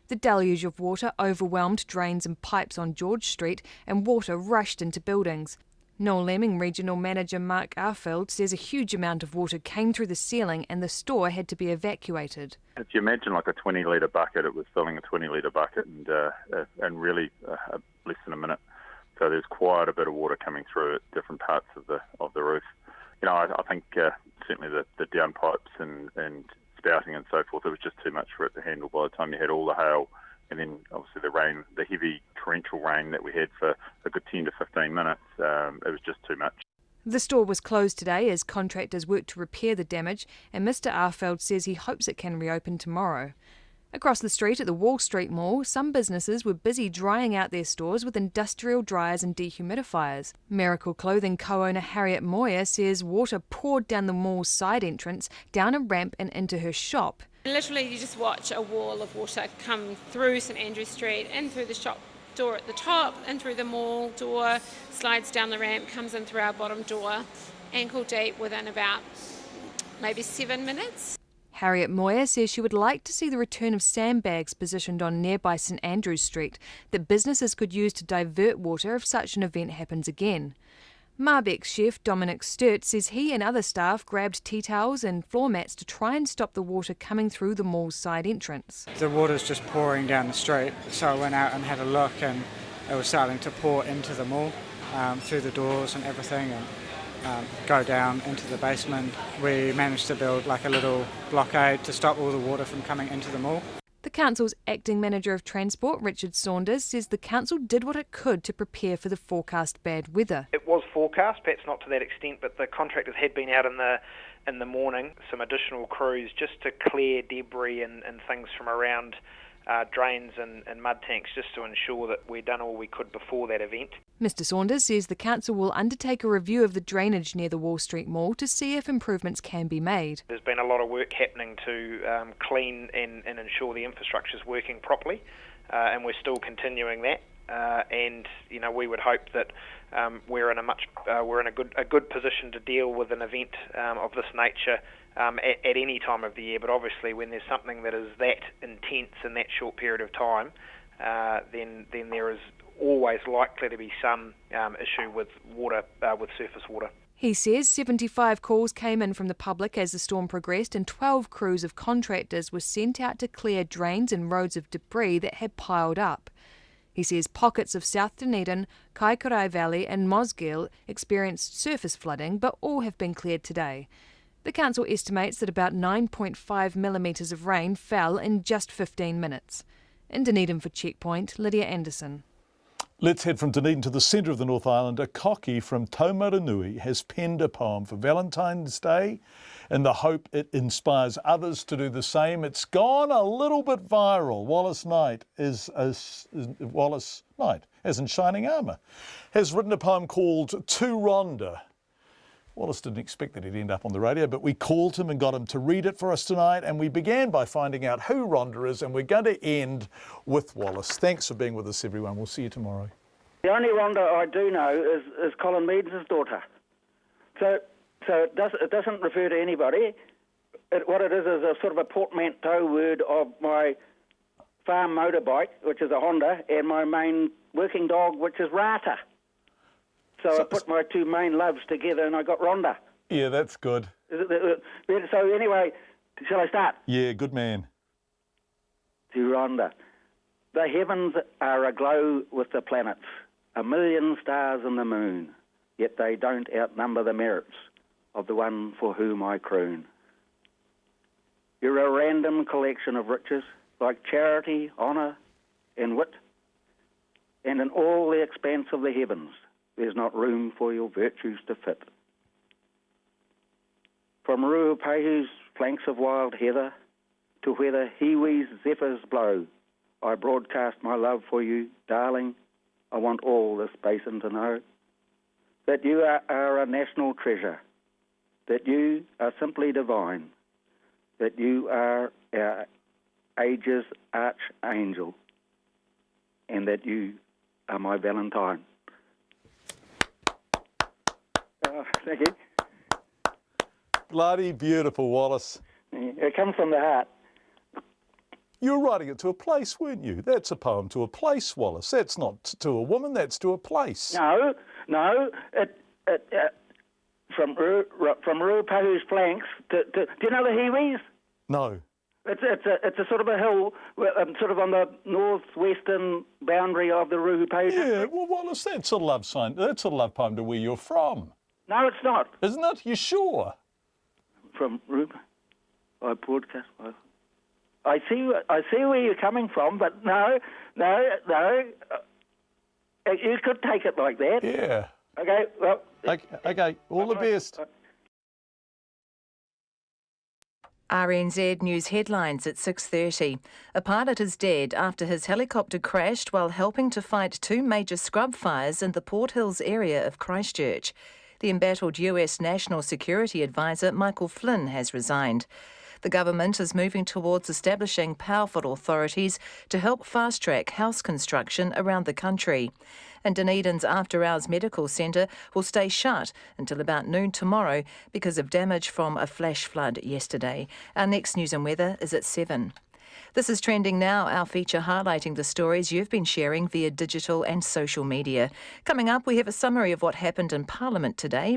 The deluge of water overwhelmed drains and pipes on George Street, and water rushed into buildings. Noel Lemming Regional Manager Mark Arfield says a huge amount of water came through the ceiling and the store had to be evacuated. If you imagine like a 20-litre bucket, it was filling a 20-litre bucket and really less than a minute. So there's quite a bit of water coming through at different parts of the roof. You know, I think certainly the downpipes and spouting and so forth, it was just too much for it to handle by the time you had all the hail. And then obviously the rain, the heavy torrential rain that we had for a good 10 to 15 minutes, it was just too much. The store was closed today as contractors worked to repair the damage, and Mr Arfield says he hopes it can reopen tomorrow. Across the street at the Wall Street Mall, some businesses were busy drying out their stores with industrial dryers and dehumidifiers. Miracle Clothing co-owner Harriet Moyer says water poured down the mall's side entrance, down a ramp and into her shop. Literally, you just watch a wall of water come through St Andrew Street, in through the shop door at the top, in through the mall door, slides down the ramp, comes in through our bottom door, ankle deep within about maybe 7 minutes. Harriet Moyer says she would like to see the return of sandbags positioned on nearby St Andrews Street that businesses could use to divert water if such an event happens again. Marbeck's chef Dominic Sturt says he and other staff grabbed tea towels and floor mats to try and stop the water coming through the mall's side entrance. The water's just pouring down the street, so I went out and had a look, and it was starting to pour into the mall through the doors and everything, and go down into the basement. We managed to build like a little blockade to stop all the water from coming into the mall. The council's acting manager of transport, Richard Saunders, says the council did what it could to prepare for the forecast bad weather. It was forecast, perhaps not to that extent, but the contractors had been out in the morning, some additional crews just to clear debris and things from around drains and mud tanks, just to ensure that we'd done all we could before that event. Mr Saunders says the council will undertake a review of the drainage near the Wall Street Mall to see if improvements can be made. There's been a lot of work happening to clean and ensure the infrastructure is working properly, and we're still continuing that. And you know, we would hope that we're in a good position to deal with an event of this nature at any time of the year. But obviously, when there's something that is that intense in that short period of time, then there is always likely to be some issue with water, with surface water. He says 75 calls came in from the public as the storm progressed, and 12 crews of contractors were sent out to clear drains and roads of debris that had piled up. He says pockets of South Dunedin, Kaikorai Valley and Mosgiel experienced surface flooding, but all have been cleared today. The council estimates that about 9.5 millimetres of rain fell in just 15 minutes. In Dunedin for Checkpoint, Lydia Anderson. Let's head from Dunedin to the centre of the North Island. A cocky from Taumarunui has penned a poem for Valentine's Day in the hope it inspires others to do the same. It's gone a little bit viral. Wallace Knight, as in Shining Armour, has written a poem called To Rhonda. Wallace didn't expect that he'd end up on the radio, but we called him and got him to read it for us tonight, and we began by finding out who Rhonda is, and we're going to end with Wallace. Thanks for being with us, everyone. We'll see you tomorrow. The only Rhonda I do know is Colin Meads' daughter. So So it doesn't refer to anybody. What it is a sort of a portmanteau word of my farm motorbike, which is a Honda, and my main working dog, which is Rata. So I put my two main loves together and I got Rhonda. Yeah, that's good. So anyway, shall I start? Yeah, good man. To Rhonda. The heavens are aglow with the planets, 1 million stars in the moon, yet they don't outnumber the merits of the one for whom I croon. You're a random collection of riches, like charity, honour and wit, and in all the expanse of the heavens, there's not room for your virtues to fit. From Ruapehu's flanks of wild heather to where the Hiwi's zephyrs blow, I broadcast my love for you, darling. I want all this basin to know that you are a national treasure, that you are simply divine, that you are our age's archangel, and that you are my Valentine. Thank you. Bloody beautiful, Wallace. It comes from the heart. You were writing it to a place, weren't you? That's a poem to a place, Wallace. That's not to a woman, that's to a place. No. From Ruapehu's flanks to do you know the Hiwis? No. It's a sort of a hill, sort of on the northwestern boundary of the Ruapehu. Yeah, well, Wallace, that's a love sign. That's a love poem to where you're from. No, it's not. Isn't it? You sure? From Ruapehu, I broadcast. I see where you're coming from, but no. You could take it like that. Yeah. Okay. Well. Okay. All the best. RNZ News headlines at 6:30. A pilot is dead after his helicopter crashed while helping to fight two major scrub fires in the Port Hills area of Christchurch. The embattled US National Security Advisor Michael Flynn has resigned. The government is moving towards establishing powerful authorities to help fast-track house construction around the country. And Dunedin's After Hours Medical Centre will stay shut until about noon tomorrow because of damage from a flash flood yesterday. Our next news and weather is at 7. This is Trending Now, our feature highlighting the stories you've been sharing via digital and social media. Coming up, we have a summary of what happened in Parliament today.